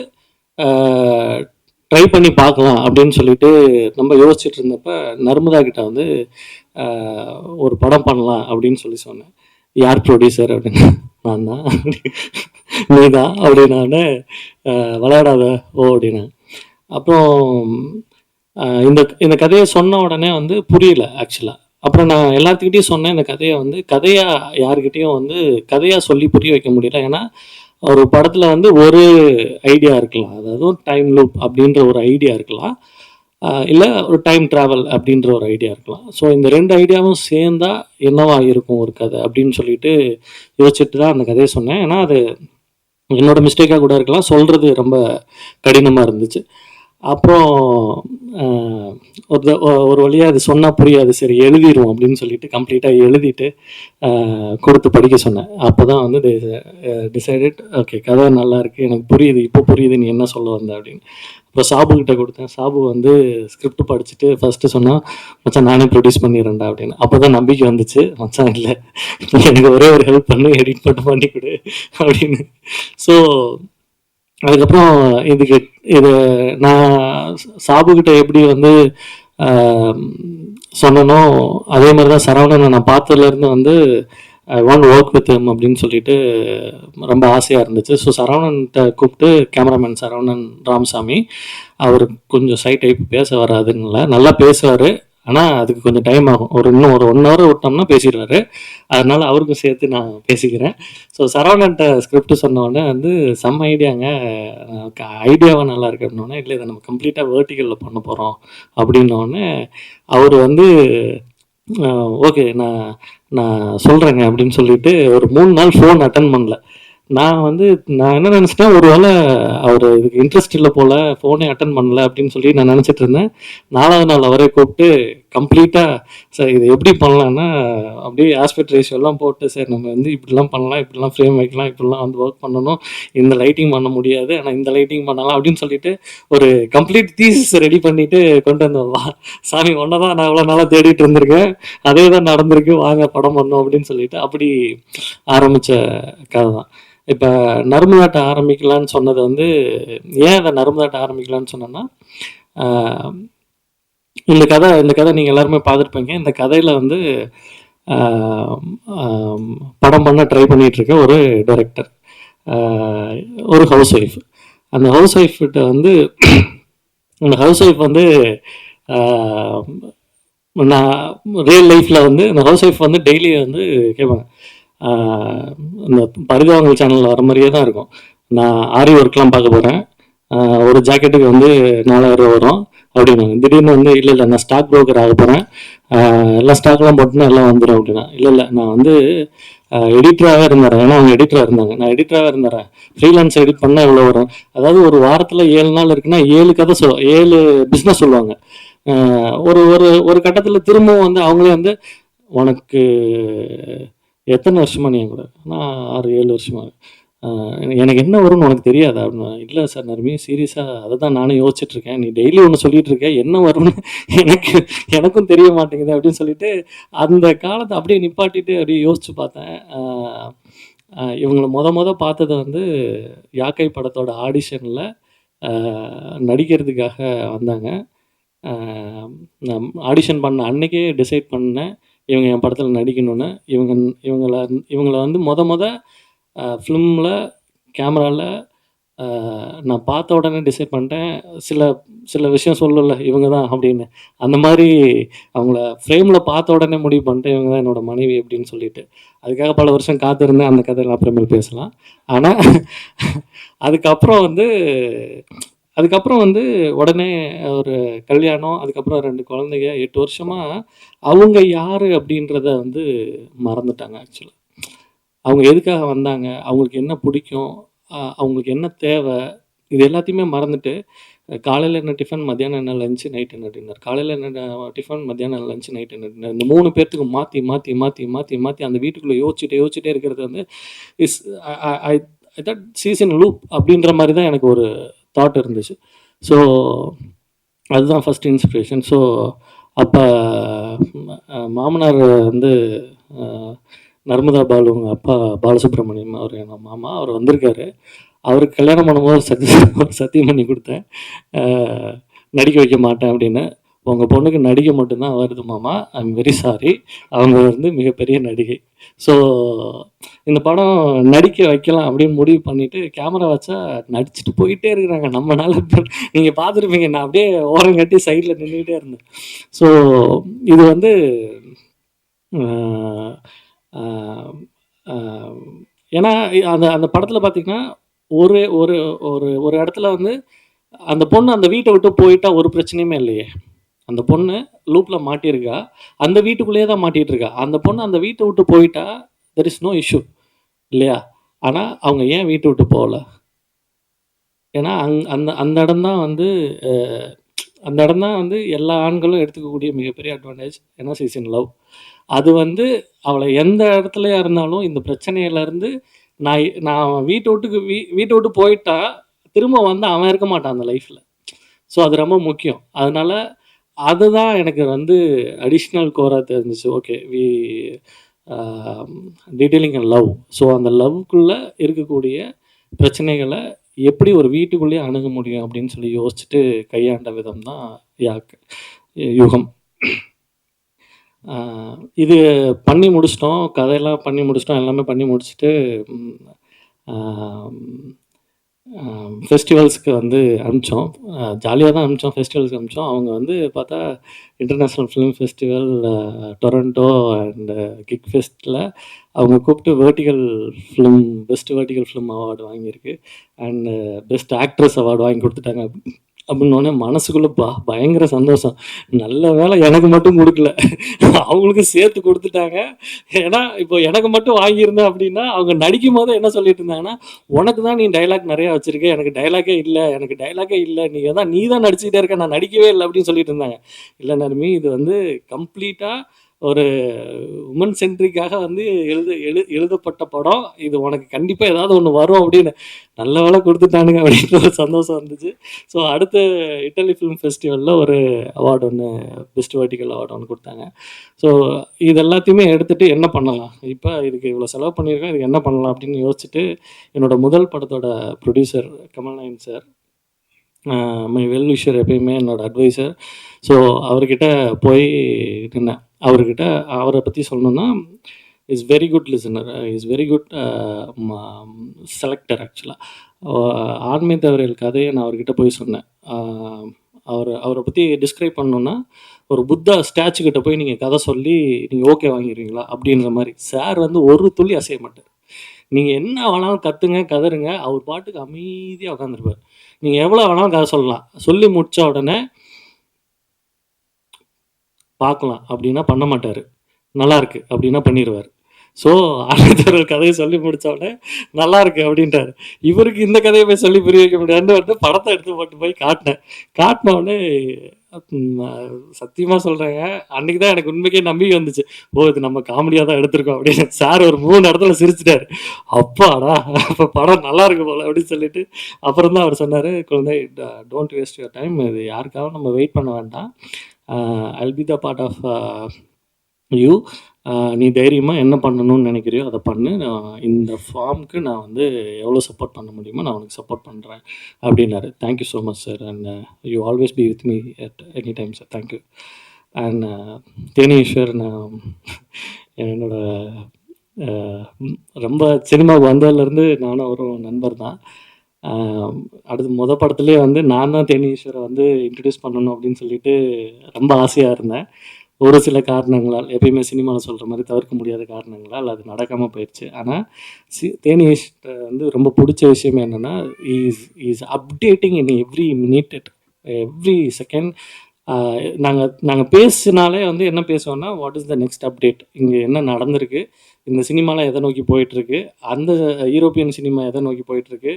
ட்ரை பண்ணி பார்க்கலாம் அப்படின்னு சொல்லிட்டு நம்ம யோசிச்சுட்டு இருந்தப்ப நர்மதா கிட்ட வந்து ஒரு படம் பண்ணலாம் அப்படின்னு சொன்னேன். யார் ப்ரொடியூசர் அப்படின்னு. நான் தான். நீ தான் அப்படின்னானே. விளையாடாத ஓ அப்படின்னா. அப்புறம் இந்த கதையை சொன்ன உடனே வந்து புரியல ஆக்சுவலாக. அப்புறம் நான் எல்லாத்துக்கிட்டையும் சொன்னேன் இந்த கதையை வந்து கதையாக யாருக்கிட்டேயும் வந்து கதையாக சொல்லி புரிய வைக்க முடியல. ஏன்னா ஒரு படத்தில் வந்து ஒரு ஐடியா இருக்கலாம், அதாவது ஒரு டைம் லூப் அப்படின்ற ஒரு ஐடியா இருக்கலாம், இல்லை ஒரு டைம் ட்ராவல் அப்படின்ற ஒரு ஐடியா இருக்கலாம். ஸோ இந்த 2 ஐடியாவும் சேர்ந்தா என்னவா இருக்கும் ஒரு கதை அப்படின்னு சொல்லிட்டு யோசிச்சுட்டு தான் அந்த கதையை சொன்னேன். ஏன்னா அது என்னோட மிஸ்டேக்காக கூட இருக்கலாம், சொல்கிறது ரொம்ப கடினமாக இருந்துச்சு. அப்புறம் ஒரு வழியாக அது சொன்னால் புரியாது, சரி எழுதிடுவோம் அப்படின்னு சொல்லிட்டு கம்ப்ளீட்டாக எழுதிட்டு கொடுத்து படிக்க சொன்னேன். அப்போ தான் வந்து டிசைடட், ஓகே கதை நல்லா இருக்குது, எனக்கு புரியுது, இப்போ புரியுது நீ என்ன சொல்ல வந்த அப்படின்னு. அப்புறம் சாபுக்கிட்ட கொடுத்தேன். சாபு வந்து ஸ்கிரிப்ட் படிச்சுட்டு ஃபஸ்ட்டு சொன்னால் மச்சான் நானே ப்ரொடியூஸ் பண்ணிடுறேன்டா அப்படின்னு. அப்போ தான் நம்பிக்கை வந்துச்சு, மச்சான் இல்லை எனக்கு ஒரே ஒரு ஹெல்ப் பண்ணி எடிட் மட்டும் பண்ணி கொடு அப்படின்னு. ஸோ அதுக்கப்புறம் இது நான் சாபுக்கிட்ட எப்படி வந்து சொன்னனோ அதே மாதிரி தான் சரவணனை நான் பார்த்ததுலேருந்து வந்து I want work with him அப்படின்னு சொல்லிட்டு ரொம்ப ஆசையாக இருந்துச்சு. ஸோ சரவணன்கிட்ட கூப்பிட்டு, கேமராமேன் சரவணன் ராமசாமி, அவர் கொஞ்சம் சை டைப் பேச வராதுன்னு நல்லா பேசுவார், ஆனால் அதுக்கு கொஞ்சம் டைம் ஆகும். இன்னும் ஒரு 1 ஹவர் விட்டோம்னா பேசிடுவார். அதனால அவருக்கும் சேர்த்து நான் பேசிக்கிறேன். ஸோ சரவணன்ட்ட ஸ்கிரிப்ட் சொன்ன உடனே வந்து செம்ம ஐடியாங்க, ஐடியாவாக நல்லா இருக்கு அப்படின்னோடனே, இல்லை இதை நம்ம கம்ப்ளீட்டாக வேர்ட்டிக்கலில் பண்ண போகிறோம் அப்படின்னோடனே அவர் வந்து ஓகே நான் நான் சொல்கிறேங்க அப்படின்னு சொல்லிட்டு ஒரு 3 நாள் ஃபோன் அட்டன் பண்ணல. நான் என்ன நினச்சிட்டேன், ஒரு வேளை அவர் இதுக்கு இன்ட்ரெஸ்ட் இல்லை போல், ஃபோனே அட்டன் பண்ணல அப்படின்னு சொல்லி நான் நினச்சிட்டு இருந்தேன். 4வது நாள் அவரே கூப்பிட்டு கம்ப்ளீட்டாக, சார் இதை எப்படி பண்ணலான்னா, அப்படியே ஆஸ்பெக்ட் ரேஷியோ எல்லாம் போட்டு, சார் நம்ம வந்து இப்படிலாம் பண்ணலாம், இப்படிலாம் ஃப்ரேம் வைக்கலாம், இப்படிலாம் வந்து ஒர்க் பண்ணணும், இந்த லைட்டிங் பண்ண முடியாது ஆனால் இந்த லைட்டிங் பண்ணலாம் அப்படின்னு சொல்லிட்டு ஒரு கம்ப்ளீட் தீசிஸ் ரெடி பண்ணிட்டு கொண்டு வந்தோம். சாமி ஒன்றை தான் நான் இவ்வளோ நாளாக தேடிட்டு இருந்திருக்கேன், அதே தான் நடந்திருக்கு, வாங்க படம் பண்ணோம் அப்படின்னு சொல்லிட்டு அப்படி ஆரம்பித்த கதை தான். இப்போ நர்மதாட்ட ஆரம்பிக்கலான்னு சொன்னது வந்து, ஏன் அதை நர்மதாட்ட ஆரம்பிக்கலான்னு சொன்னேன்னா, இந்த கதை நீங்கள் எல்லாருமே பார்த்துருப்பீங்க. இந்த கதையில் வந்து படம் பண்ண ட்ரை பண்ணிகிட்ருக்க ஒரு டைரக்டர், ஒரு ஹவுஸ் ஒய்ஃப். அந்த ஹவுஸ் ஒய்ஃப்கிட்ட வந்து அந்த ஹவுஸ் ஒய்ஃப் வந்து நான் ரியல் லைஃப்பில் வந்து இந்த ஹவுஸ் ஒய்ஃப் வந்து டெய்லி வந்து கேட்பாங்க, இந்த பரிதாபங்கள் சேனலில் வர மாதிரியே தான் இருக்கும். நான் ஆரி ஒர்க்லாம் பார்க்க போகிறேன், ஒரு ஜாக்கெட்டுக்கு வந்து 4000 ரூபா வரும் அப்படின்னா, திடீர்னு வந்து இல்லை நான் ஸ்டாக் ப்ரோக்கர் ஆக போகிறேன், எல்லாம் ஸ்டாக்லாம் போட்டுன்னா எல்லாம் வந்துடும் அப்படின்னா, இல்லை நான் வந்து எடிட்டராகவே இருந்துறேன். ஏன்னா அவங்க எடிட்டராக இருந்தாங்க, நான் எடிட்டராகவே இருந்துறேன், ஃப்ரீலான்ஸ் எடிட் பண்ணால் எவ்வளோ வரும், அதாவது ஒரு வாரத்தில் 7 நாள் இருக்குன்னா 7 கதை 7 பிஸ்னஸ் சொல்லுவாங்க. ஒரு ஒரு ஒரு கட்டத்தில் திரும்பவும் வந்து அவங்களே வந்து, உனக்கு எத்தனை வருஷமா நீ கூட, நான் 6-7 வருஷமா, எனக்கு என்ன வரும்னு உனக்கு தெரியாது அப்படின்னா, இல்லை சார் நர்மி சீரியஸாக அதை தான் நானும் யோசிச்சுட்ருக்கேன், நீ டெய்லி ஒன்று சொல்லிட்டு இருக்க, என்ன வரும்னு எனக்கும் தெரிய மாட்டேங்குது அப்படின்னு சொல்லிட்டு அந்த காலத்தை அப்படியே நிப்பாட்டிட்டு அப்படியே யோசிச்சு பார்த்தேன். இவங்களை மொத பார்த்தது வந்து யாக்கை படத்தோட ஆடிஷனில் நடிக்கிறதுக்காக வந்தாங்க. நான் ஆடிஷன் பண்ண அன்னைக்கே டிசைட் பண்ணேன் இவங்க என் படத்தில் நடிக்கணும்னு. இவங்கள வந்து மொத ஃபிலிமில் கேமராவில் நான் பார்த்த உடனே டிசைட் பண்ணிட்டேன். சில விஷயம் சொல்லல இவங்க தான் அப்படின்னு, அந்த மாதிரி அவங்கள ஃப்ரேமில் பார்த்த உடனே முடிவு பண்ணிட்டேன் இவங்க தான் என்னோடய மனைவி அப்படின்னு சொல்லிட்டு. அதுக்காக பல வருஷம் காத்திருந்தேன், அந்த கதையில் அப்புறமேல் பேசலாம். ஆனால் அதுக்கப்புறம் வந்து உடனே ஒரு கல்யாணம், அதுக்கப்புறம் 2 குழந்தைங்க, 8 வருஷமாக அவங்க யார் அப்படின்றத வந்து மறந்துட்டாங்க. ஆக்சுவலாக அவங்க எதுக்காக வந்தாங்க, அவங்களுக்கு என்ன பிடிக்கும், அவங்களுக்கு என்ன தேவை, இது எல்லாத்தையுமே மறந்துட்டு காலையில் என்ன டிஃபன், மத்தியானம் என்ன லஞ்சு, நைட் என்ன டின்னர், காலையில் என்ன டிஃபன், மத்தியானம் லஞ்சு, நைட் என்ன டின்னர், இந்த 3 பேர்த்துக்கு மாற்றி மாற்றி மாற்றி மாற்றி மாற்றி அந்த வீட்டுக்குள்ளே யோசிச்சுட்டே இருக்கிறது வந்து is I that season loop அப்படின்ற மாதிரி தான் எனக்கு ஒரு தாட் இருந்துச்சு. ஸோ அதுதான் ஃபஸ்ட் இன்ஸ்பிரேஷன். ஸோ அப்போ மாமனார் வந்து நர்மதா பாலுங்க அப்பா பாலசுப்ரமணியம், அவர் எங்கள் மாமா, அவர் வந்திருக்காரு. அவருக்கு கல்யாணம் பண்ணும்போது சத்தியம் பண்ணி கொடுத்தேன், நடிக்க வைக்க மாட்டேன் அப்படின்னு. உங்கள் பொண்ணுக்கு நடிக்க மட்டும்தான் வருது மாமா, ஐ எம் வெரி சாரி, அவங்க வந்து மிகப்பெரிய நடிகை. ஸோ இந்த படம் நடிக்க வைக்கலாம் அப்படின்னு முடிவு பண்ணிவிட்டு கேமரா வச்சா நடிச்சுட்டு போயிட்டே இருக்கிறாங்க. நம்மளால நீங்கள் பார்த்துருப்பீங்க, நான் அப்படியே ஓரம் கட்டி சைடில் நின்றுக்கிட்டே இருந்தேன். ஸோ இது வந்து ஏன்னா அந்த படத்தில் பார்த்திங்கன்னா ஒரு ஒரு ஒரு ஒரு இடத்துல வந்து அந்த பொண்ணு அந்த வீட்டை விட்டு போயிட்டா ஒரு பிரச்சனையுமே இல்லையே. அந்த பொண்ணு லூப்பில் மாட்டியிருக்கா, அந்த வீட்டுக்குள்ளேயே தான் மாட்டிகிட்டு இருக்கா. அந்த பொண்ணு அந்த வீட்டை விட்டு போயிட்டா தெர் இஸ் நோ இஷ்யூ இல்லையா. ஆனால் அவங்க ஏன் வீட்டை விட்டு போகல, ஏன்னா அந்த இடம் தான் வந்து அந்த இடம் தான் வந்து எல்லா ஆண்களும் எடுத்துக்கக்கூடிய மிகப்பெரிய அட்வான்டேஜ். ஏன்னா சீசன் லவ், அது வந்து அவளை எந்த இடத்துலையா இருந்தாலும் இந்த பிரச்சனையிலேருந்து நான் வீட்டை விட்டு போயிட்டா திரும்ப வந்து அவன் இருக்க மாட்டான் அந்த லைஃப்பில். ஸோ அது ரொம்ப முக்கியம். அதனால் அதுதான் எனக்கு வந்து அடிஷ்னல் கோராக தெரிஞ்சிச்சு. Okay, detailing and love. So அந்த லவ்க்குள்ளே இருக்கக்கூடிய பிரச்சனைகளை எப்படி ஒரு வீட்டுக்குள்ளேயே அணுக முடியும் அப்படின்னு சொல்லி யோசிச்சுட்டு கையாண்ட விதம் தான் யுகம். இது பண்ணி முடிச்சிட்டோம், கதையெல்லாம் பண்ணி முடிச்சிட்டோம், எல்லாமே பண்ணி முடிச்சுட்டு ஃபெஸ்டிவல்ஸ்க்கு வந்து அனுப்பிச்சோம். ஜாலியாக தான் அனுப்பிச்சோம். ஃபெஸ்டிவல்ஸ்க்கு அனுப்பிச்சோம். அவங்க வந்து பார்த்தா international film festival Toronto and கிக் ஃபெஸ்ட்டில் அவங்க கூப்பிட்டு vertical film best vertical film award வாங்கியிருக்கு. அண்டு பெஸ்ட் ஆக்ட்ரஸ் அவார்டு வாங்கி கொடுத்துட்டாங்க. அப்படின்னோடனே மனசுக்குள்ளே பயங்கர சந்தோஷம். நல்ல வேளை எனக்கு மட்டும் கொடுக்கல, அவங்களுக்கும் சேர்த்து கொடுத்துட்டாங்க. ஏன்னா இப்போ எனக்கு மட்டும் வாங்கியிருந்தேன் அப்படின்னா அவங்க நடிக்கும் போது என்ன சொல்லிட்டு இருந்தாங்கன்னா, உனக்கு தான் நீ டைலாக் நிறையா வச்சிருக்க, எனக்கு டைலாக்கே இல்லை, நீ தான் நடிச்சுக்கிட்டே இருக்க, நான் நடிக்கவே இல்லை அப்படின்னு சொல்லிட்டு இருந்தாங்க. இல்லை நர்மி, இது வந்து கம்ப்ளீட்டாக ஒரு உமன் சென்ட்ரிக்காக வந்து எழுதப்பட்ட படம். இது உனக்கு கண்டிப்பாக ஏதாவது ஒன்று வரும் அப்படின்னு. நல்ல வேலை கொடுத்துட்டானுங்க அப்படின்ற ஒரு சந்தோஷம் இருந்துச்சு. ஸோ அடுத்த இட்டலி ஃபிலிம் ஃபெஸ்டிவலில் ஒரு அவார்டு ஒன்று, பெஸ்ட் வெர்டிகல் அவார்டு ஒன்று கொடுத்தாங்க. ஸோ இது எல்லாத்தையுமே எடுத்துகிட்டு என்ன பண்ணலாம், இப்போ இதுக்கு இவ்வளோ செலவு பண்ணியிருக்கேன், இதுக்கு என்ன பண்ணலாம் அப்படின்னு யோசிச்சுட்டு என்னோட முதல் படத்தோட producer Kamalnayan sir, my well wisher, எப்பயுமே என்னோட அட்வைசர். ஸோ அவர்கிட்ட போய் நின்னேன். அவரை பற்றி சொல்லணுன்னா, is very good listener, is very good selector. ஆக்சுவலாக ஆண்மை தவறியல் கதையை நான் அவர்கிட்ட போய் சொன்னேன். அவரை பற்றி டிஸ்கிரைப் பண்ணணுன்னா, ஒரு புத்தா ஸ்டாச்சு கிட்ட போய் நீங்கள் கதை சொல்லி நீங்கள் ஓகே வாங்கிடுவீங்களா அப்படின்ற மாதிரி. சார் வந்து ஒரு துளி அசைய மாட்டார். நீங்கள் என்ன வேணாலும் கற்றுங்க, கதறுங்க, அவர் பாட்டுக்கு அமைதியாக உட்காந்துருப்பார். நீங்கள் எவ்வளோ வேணாலும் கதை சொல்லலாம். சொல்லி முடித்த உடனே பார்க்கலாம் அப்படின்னா பண்ண மாட்டார், நல்லா இருக்கு அப்படின்னா பண்ணிடுவார். ஸோ ஆனந்தர் கதையை சொல்லி முடித்த உடனே நல்லா இருக்கு அப்படின்ட்டார். இவருக்கு இந்த கதையை போய் சொல்லி புரிய வைக்க முடியாதுன்னு வந்து படத்தை எடுத்து போட்டு போய் காட்டின உடனே சத்தியமாக சொல்கிறேங்க, அன்றைக்கி தான் எனக்கு உண்மைக்கே நம்பிக்கை வந்துச்சு. இது நம்ம காமெடியாக தான் எடுத்திருக்கோம் அப்படின்னு. சார் ஒரு 3 இடத்துல சிரிச்சிட்டாரு. அப்பாடா, அப்போ படம் நல்லா இருக்கு போல் அப்படின்னு சொல்லிட்டு அப்புறம் தான் அவர் சொன்னார், குழந்தை, டோன்ட் வேஸ்ட் யுவர் டைம், இது யாருக்காகவும் நம்ம வெயிட் பண்ண வேண்டாம், I'll be the part of you, நீ தைரியமாக என்ன பண்ணணும்னு நினைக்கிறியோ அதை பண்ணு, இந்த ஃபார்முக்கு நான் வந்து எவ்வளோ சப்போர்ட் பண்ண முடியுமோ நான் உனக்கு சப்போர்ட் பண்ணுறேன் அப்படின்னாரு. Thank you so much sir, and you always be with me at any time sir. Thank you. And Theni Eswar, நான் என்னோட ரொம்ப சினிமாவுக்கு வந்ததுலேருந்து நானும் அவரும் நண்பர் தான். அடுத்து படத்துலேயே வந்து நான் தான் தேனி ஈஸ்வரை வந்து இன்ட்ரடியூஸ் பண்ணணும் அப்படின்னு சொல்லிட்டு ரொம்ப ஆசையாக இருந்தேன். ஒரு சில காரணங்களால், எப்பயுமே சினிமாவில் சொல்கிற மாதிரி தவிர்க்க முடியாத காரணங்களால் அது நடக்காமல் போயிடுச்சு. ஆனால் தேனி ஈஸ்வரை வந்து ரொம்ப பிடிச்ச விஷயம் என்னென்னா, is updating in every minute, every second. நாங்கள் பேசினாலே வந்து என்ன பேசுவோன்னா, what is the next update, இங்கே என்ன நடந்திருக்கு, இந்த சினிமாலாம் எதை நோக்கி போயிட்டுருக்கு, அந்த யூரோப்பியன் சினிமா எதை நோக்கி போயிட்டுருக்கு,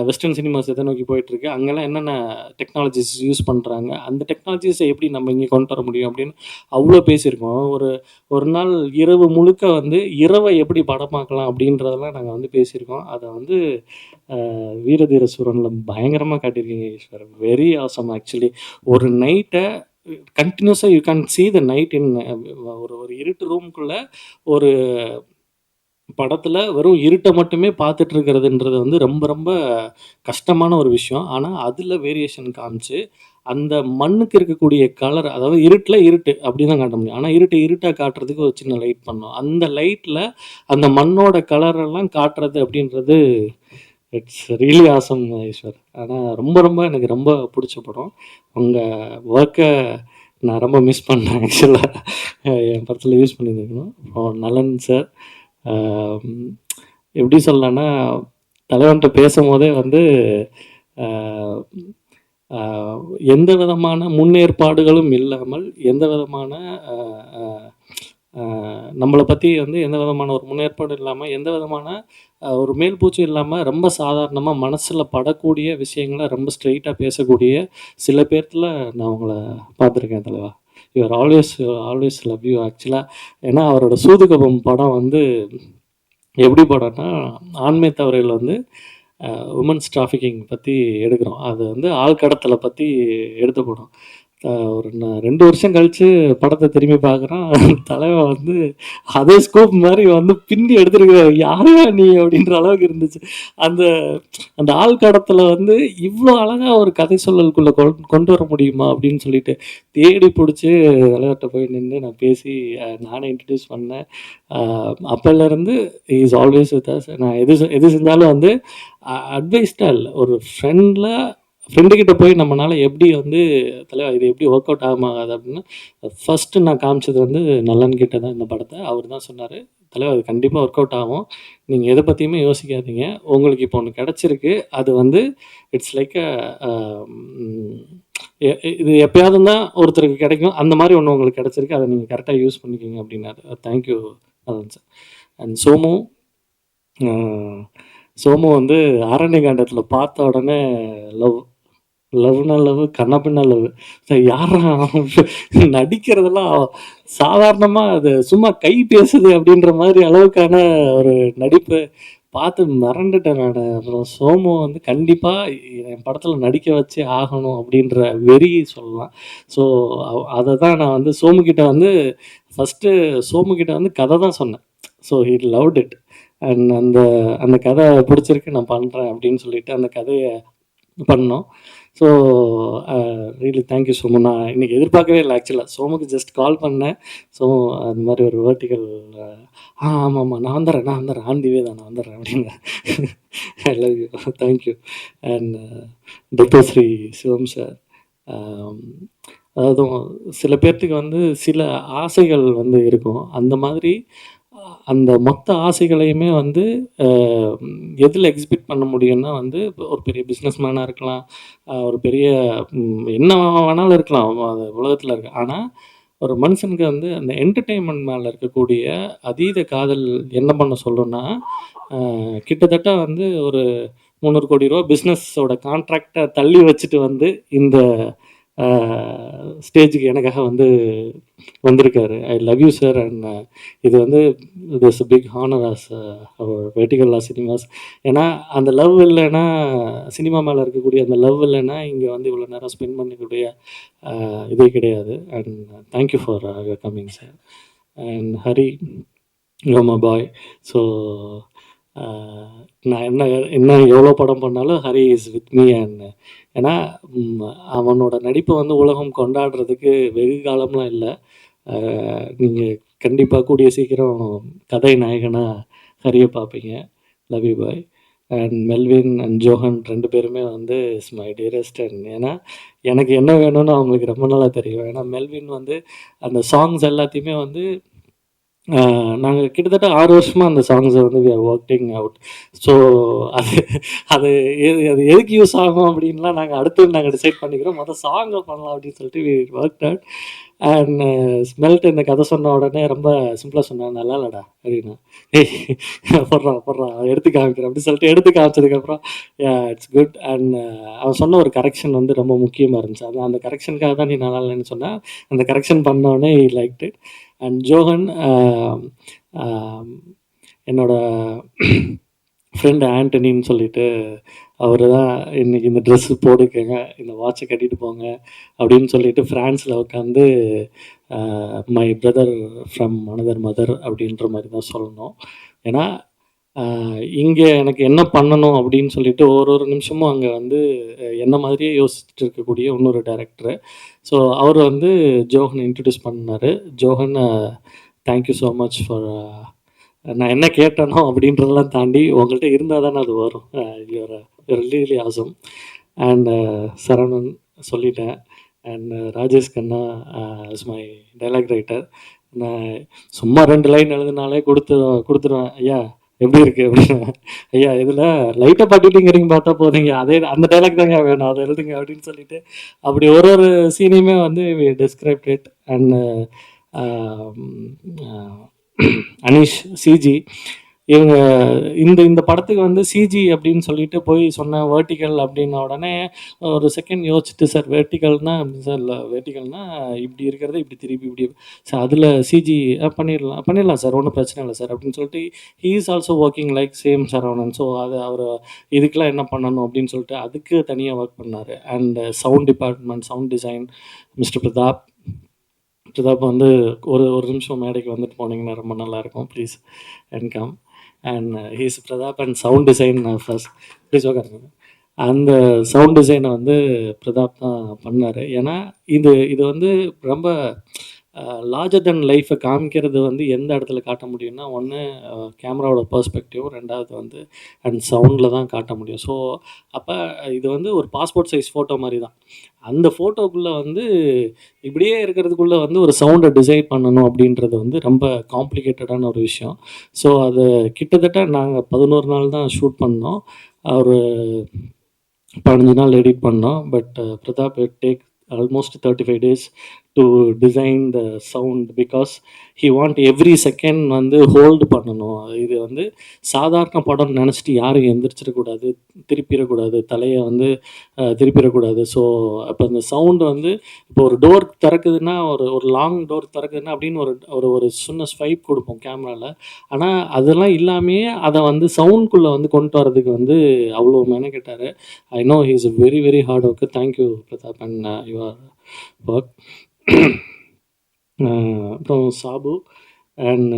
வெஸ்டர்ன் சினிமாஸ் எதை நோக்கி போயிட்டுருக்கு, அங்கெல்லாம் என்னென்ன டெக்னாலஜிஸ் யூஸ் பண்ணுறாங்க, அந்த டெக்னாலஜிஸை எப்படி நம்ம இங்கே கொண்டு வர முடியும் அப்படின்னு அவ்வளோ பேசியிருக்கோம். ஒரு நாள் இரவு முழுக்க வந்து இரவை எப்படி படமாக்கலாம் அப்படின்றதெல்லாம் நாங்கள் வந்து பேசியிருக்கோம். அதை வந்து வீரதீர சூரனில் பயங்கரமாக காட்டியிருக்கீங்க ஈஸ்வர். Very awesome actually. ஒரு நைட்டை கண்டினியூஸாக you can see the night in ஒரு இருட்டு ரூம்குள்ளே ஒரு படத்தில் வெறும் இருட்டை மட்டுமே பார்த்துட்டு இருக்கிறதுன்றது வந்து ரொம்ப ரொம்ப கஷ்டமான ஒரு விஷயம். ஆனால் அதில் வேரியேஷன் காமிச்சு அந்த மண்ணுக்கு இருக்கக்கூடிய கலர், அதாவது இருட்டில் இருட்டு அப்படி தான் காட்ட முடியும். ஆனால் இருட்டாக காட்டுறதுக்கு ஒரு சின்ன லைட் பண்ணோம். அந்த லைட்டில் அந்த மண்ணோட கலரெல்லாம் காட்டுறது அப்படின்றது இட்ஸ் ரியலி ஆசம் ஈஸ்வர். ஆனால் ரொம்ப ரொம்ப எனக்கு ரொம்ப பிடிச்ச படம். உங்கள் ஒர்க்கை நான் ரொம்ப மிஸ் பண்ணேன் ஆக்சுவலாக. என் படத்தில் யூஸ் பண்ணியிருந்துக்கணும். அப்புறம் நலன் சார், எப்படி சொல்லலான்னா, தலைவன்கிட்ட பேசும்போதே வந்து எந்த விதமான முன்னேற்பாடுகளும் இல்லாமல், எந்த விதமான நம்மளை பற்றி வந்து எந்த விதமான ஒரு முன்னேற்பாடும் இல்லாமல், எந்த விதமான ஒரு மேல்பூச்சு இல்லாமல், ரொம்ப சாதாரணமாக மனசில் படக்கூடிய விஷயங்களை ரொம்ப ஸ்ட்ரெயிட்டாக பேசக்கூடிய சில பேர்த்தில் நான் உங்களை பார்த்துருக்கேன் தலைவா. யூஆர் ஆல்வேஸ் லவ் யூ ஆக்சுவலாக. ஏன்னா அவரோட சூதுகபம் படம் வந்து எப்படி படம்னா, ஆண்மை தவறையில் வந்து உமன்ஸ் டிராஃபிக்கிங் பற்றி எடுக்கிறோம். அது வந்து ஆழ்கடத்தலை பற்றி எடுத்த படம். ஒரு நான் 2 வருஷம் கழிச்சு படத்த திரும்பி பார்க்குறேன். தலைவன் வந்து அதே ஸ்கோப் மாரி வந்து பின்னி எடுத்திருக்காரு. "யாருய்யா நீ?" அப்படின்ற அளவுக்கு இருந்துச்சு. அந்த அந்த ஆள்கடத்தல வந்து இவ்ளோ அழகா ஒரு கதை சொல்லலுக்குள்ள கொண்டு வர முடியுமா? அப்படின்னு சொல்லிட்டு தேடி புடிச்சு தலைவர்ட்ட போய் நின்னு நான் பேசி நானே இன்ட்ரோடியூஸ் பண்ணேன். அ அப்பலேருந்து he is always with us. நான் எது செஞ்சாலும் வந்து அட்வைஸ்டா இல்ல. ஒரு ஃப்ரெண்டு கிட்ட போய் நம்மனால எப்படி வந்து தலைவா இது எப்படி ஒர்க் அவுட் ஆகுது அப்படின்னு ஃபர்ஸ்ட்டு நான் காமிச்சது வந்து நலன் கிட்ட தான் இந்த படத்த. அவர் தான் சொன்னாரு, "தலைவா இது கண்டிப்பா ஒர்க் அவுட் ஆகும். நீங்க எத பத்தியுமே யோசிக்காதீங்க. உங்களுக்கு இப்போ ஒண்ணு கிடைச்சிருக்கு. அது வந்து இட்ஸ் லைக் அ ம் எ இது எப்பயாவது தான் ஒருத்தருக்கு கிடைக்கும். அந்த மாரி ஒண்ணு உங்களுக்கு கிடைச்சிருக்கு. அத நீங்க கரெக்ட்டா யூஸ் பண்ணிக்கங்க" அப்படின்னாரு. தேங்க் யூ நலன் சார். அண்ட் அ சோமு வந்து ஆரண்யகாண்டத்தில பார்த்த உடனே லவ். லவ்னா லவ், கன்னா பின்னா லவ். யார்றா அவன் நடிக்கிறதெல்லாம் சாதாரணமா அது சும்மா கை பேசுது அப்படின்ற மாதிரி அளவுக்கான ஒரு நடிப்பு பார்த்து மிரண்டுட்டேன் நானு. அப்புறம் சோமு வந்து கண்டிப்பா என் படத்துல நடிக்க வச்சே ஆகணும் அப்படின்ற வெறி சொல்லலாம். ஸோ அத தான் நான் வந்து சோமு கிட்ட வந்து ஃபர்ஸ்ட்டு சோமு கிட்ட வந்து கதை தான் சொன்னேன். So he loved it. And அந்த அந்த கதை பிடிச்சிருக்கு நான் பண்றேன் அப்படின்னு சொல்லிட்டு அந்த கதைய பண்ணோம். So really thank you Somu. நான் இன்னைக்கு எதிர்பார்க்கவே இல்ல ஆக்சுவலா. சோமுக்கு ஜஸ்ட் கால் பண்ணேன். ஸோ அந்த மாரி ஒரு வெர்டிகல் ஆமாமா. நான் வந்துடுறேன். ஆன் தி வே தான் நான் வந்துடுறேன் அப்படின்னேன். I love you. Thank you. And டெப்போஸ்ரீ சிவம் சார். அதாவது சில பேர்த்துக்கு வந்து சில ஆசைகள் வந்து இருக்கும். அந்த மாதிரி அந்த மொத்த ஆசைகளையுமே வந்து அ எதில எக்ஸிக்யூட் பண்ண முடியும்னா வந்து ஒரு பெரிய பிசினஸ் மேனா இருக்கலாம். ஒரு பெரிய என்ன வேணாலும் இருக்கலாம். அது உலகத்தில இருக்கு. ஆனா, ஒரு மனுஷனுக்கு வந்து அந்த என்டர்டெயின்மென்ட் மேல இருக்கக்கூடிய அதீத காதல் என்ன பண்ண சொல்லும்னா, கிட்டத்தட்ட வந்து ஒரு ரூ. 300,00,00,000 பிசினஸோட கான்ட்ராக்ட்ட தள்ளி வச்சுட்டு வந்து இந்த அ ஸ்டேஜ்க்கு எனக்காக வந்து வந்திருக்காரு. I love you sir. And இது வந்து it is a big honour as our vertical லா சினிமாஸ். ஏன்னா, அந்த லவ் இல்லன்னா சினிமா மேல இருக்கக்கூடிய அந்த லவ் இல்லன்னா, இங்க வந்து இவ்வளோ நேரம் ஸ்பெண்ட் பண்ணக்கூடிய இதே கிடையாது. And thank you for your coming sir. And Hari, you are my boy. So நான் இன்னும் எவ்வளோ படம் பண்ணாலும் Hari is with me. And ஏன்னா அவனோட நடிப்பை வந்து உலகம் கொண்டாடுறதுக்கு வெகு காலம்லாம் இல்லை. நீங்கள் கண்டிப்பாக கூடிய சீக்கிரம் கதை நாயகனா ஹரிய பார்ப்பீங்க. Love you bye. And Melvin and Johann 2 பேருமே வந்து இஸ் மை டியரஸ்ட். அண்ட் ஏன்னா எனக்கு என்ன வேணும்னு அவங்களுக்கு ரொம்ப நாளாக தெரியும். ஏன்னா மெல்வின் வந்து அந்த சாங்ஸ் எல்லாத்தையுமே வந்து நாங்க கிட்டத்தட்ட 6 வருஷமா அந்த சாங்ஸ வந்து we are working out. So அது அது அது எதுக்கு யூஸ் ஆகும் அப்படின்லாம் நாங்க டிசைட் பண்ணிக்கிறோம். மொத சாங்க பண்ணலாம் அப்படின்னு சொல்லிட்டு வி வொர்க்ட் அவுட். அண்ட் ஸ்மெல்ட் இந்த கதை சொன்ன உடனே ரொம்ப சிம்பிளா சொன்னான். "நல்லா இல்லடா" அப்படின்னா. "ஏய் போட்றா எடுத்து காமிக்கிறேன்" அப்படின்னு சொல்லிட்டு எடுத்து காமிச்சதுக்கப்புறம் இட்ஸ் குட். அண்ட் அவன் சொன்ன ஒரு கரெக்ஷன் வந்து ரொம்ப முக்கியமா இருந்துச்சு. அதான் அந்த கரெக்ஷனுக்காக தான் நீ நல்லா இல்லைன்னு சொன்ன. அந்த கரெக்ஷன் பண்ண உடனே he liked it. And Johann என்னோட ஃப்ரெண்ட் ஆண்டனின்னு சொல்லிட்டு அவரு தான் இன்னைக்கு இந்த ட்ரெஸ்ஸு போட்டுக்கங்க, இந்த வாட்சை கட்டிட்டு போங்க அப்படின்னு சொல்லிட்டு ஃப்ரான்ஸில் உட்காந்து my brother from another mother அப்படின்ற மாதிரி தான் சொல்லணும். ஏன்னா இங்கே எனக்கு என்ன பண்ணணும் அப்படின்னு சொல்லிட்டு ஒரு நிமிஷமும் அங்கே வந்து என்ன மாதிரியே யோசிச்சுட்டு இருக்கக்கூடிய இன்னொரு டைரக்டரு. ஸோ அவர் வந்து ஜோஹன் இன்ட்ரடியூஸ் பண்ணார். Johann thank you so much for நான் என்ன கேட்டேனோ அப்படின்றதெல்லாம் தாண்டி உங்கள்கிட்ட இருந்தால் தானே அது வரும். You are really awesome. And Saravanan சொல்லிட்டேன். And Rajesh Kanna is my dialogue writer. நான் சும்மா 2 லைன் எழுதினாலே கொடுத்துருவேன். ஐயா எப்படி இருக்கு அப்படின்னு. ஐயா இதில் லைட்டாக பட்டுட்டிங்கிறீங்க பார்த்தா போதுங்க, அதே அந்த டைலாக் தாங்க வேணும், அதை எழுதுங்க அப்படின்னு சொல்லிட்டு அப்படி ஒரு சீனையுமே வந்து described it. And Aneesh CG இவங்க இந்த இந்த படத்துக்கு வந்து சிஜி அப்படின்னு சொல்லிட்டு போய் சொன்னேன் வெர்டிகல் அப்படின்ன உடனே ஒரு செகண்ட் யோசிச்சுட்டு, சார் வெர்டிகல்னா அப்படி சார் இல்லை, வெர்டிகல்னா இப்படி இருக்கிறத இப்படி திருப்பி இப்படி சார் அதில் சிஜி பண்ணிடலாம் பண்ணிடலாம் சார், ஒன்றும் பிரச்சனை இல்லை சார் அப்படின்னு சொல்லிட்டு he is also working like same Saravanan. So அது அவர் இதுக்கெலாம் என்ன பண்ணணும் அப்படின்னு சொல்லிட்டு அதுக்கு தனியாக ஒர்க் பண்ணார். And sound department, sound design mister Pratap. Pratap வந்து ஒரு ஒரு நிமிஷம் மேடைக்கு வந்துட்டு போனீங்கன்னா ரொம்ப நல்லாயிருக்கும், please and come. And he's Pratap and sound design first please உட்காருங்க. அந்த சவுண்ட் டிசைனை வந்து பிரதாப் தான் பண்ணார். ஏன்னா இது வந்து ரொம்ப லார்ஜர் தென் லைஃப்பை காமிக்கிறது வந்து எந்த இடத்துல காட்ட முடியும்னா, ஒன்று கேமராவோட பெர்ஸ்பெக்டிவ், ரெண்டாவது வந்து அண்ட் சவுண்டில் தான் காட்ட முடியும். ஸோ அப்போ இது வந்து ஒரு பாஸ்போர்ட் சைஸ் ஃபோட்டோ மாதிரி தான். அந்த ஃபோட்டோக்குள்ளே வந்து இப்படியே இருக்கிறதுக்குள்ளே வந்து ஒரு சவுண்டை டிசைட் பண்ணணும் அப்படின்றது வந்து ரொம்ப காம்ப்ளிகேட்டடான ஒரு விஷயம். ஸோ அது கிட்டத்தட்ட நாங்கள் 11 நாள் தான் ஷூட் பண்ணோம். ஒரு 15 நாள் எடிட் பண்ணோம். But Pratap take almost 35 days to design the sound because he want every second வந்து ஹோல்டு பண்ணணும். இது வந்து சாதாரண படம்னு நினச்சிட்டு யாரும் எந்திரிச்சிடக்கூடாது, திருப்பிடக்கூடாது, தலையை வந்து திருப்பிடக்கூடாது. ஸோ அப்போ அந்த சவுண்டு வந்து இப்போ ஒரு டோர் திறக்குதுன்னா, ஒரு ஒரு லாங் டோர் திறக்குதுன்னா அப்படின்னு ஒரு ஒரு ஒரு சின்ன ஸ்வைப் கொடுப்போம் கேமராவில். ஆனால் அதெல்லாம் இல்லாமையே அதை வந்து சவுண்ட்குள்ளே வந்து கொண்டு வரதுக்கு வந்து அவ்வளோ மெனக்கெட்டார். I know he is very very hard work. Thank you Pratap and your work. அப்புறம் சாபு அண்ட்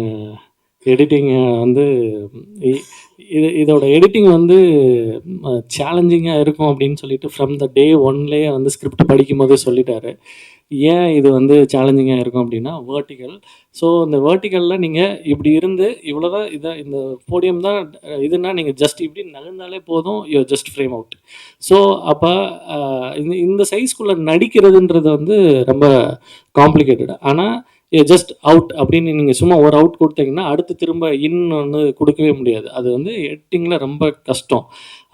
எடிட்டிங் வந்து இதோட எடிட்டிங் வந்து சேலஞ்சிங்காக இருக்கும் அப்படின்னு சொல்லிட்டு ஃப்ரம் த டே ஒன்லேயே வந்து ஸ்கிரிப்ட் படிக்கும் போதே சொல்லிட்டாரு. ஏன் இது வந்து சேலஞ்சிங்காக இருக்கும் அப்படின்னா வெர்டிகல். ஸோ இந்த வெர்டிகலில் நீங்கள் இப்படி இருந்து இவ்வளோதான் இந்த போடியம் தான் இதுனா நீங்கள் ஜஸ்ட் இப்படி நகர்ந்தாலே போதும், you just frame out. So அப்போ இந்த சைஸ்குள்ளே நடிக்கிறதுன்றது வந்து ரொம்ப காம்ப்ளிகேட்டட். ஆனால் ஜஸ்ட் அவுட் அப்படின்னு நீங்கள் சும்மா ஒரு அவுட் கொடுத்தீங்கன்னா அடுத்து திரும்ப இன் வந்து கொடுக்கவே முடியாது. அது வந்து எடிட்டிங்கில் ரொம்ப கஷ்டம்.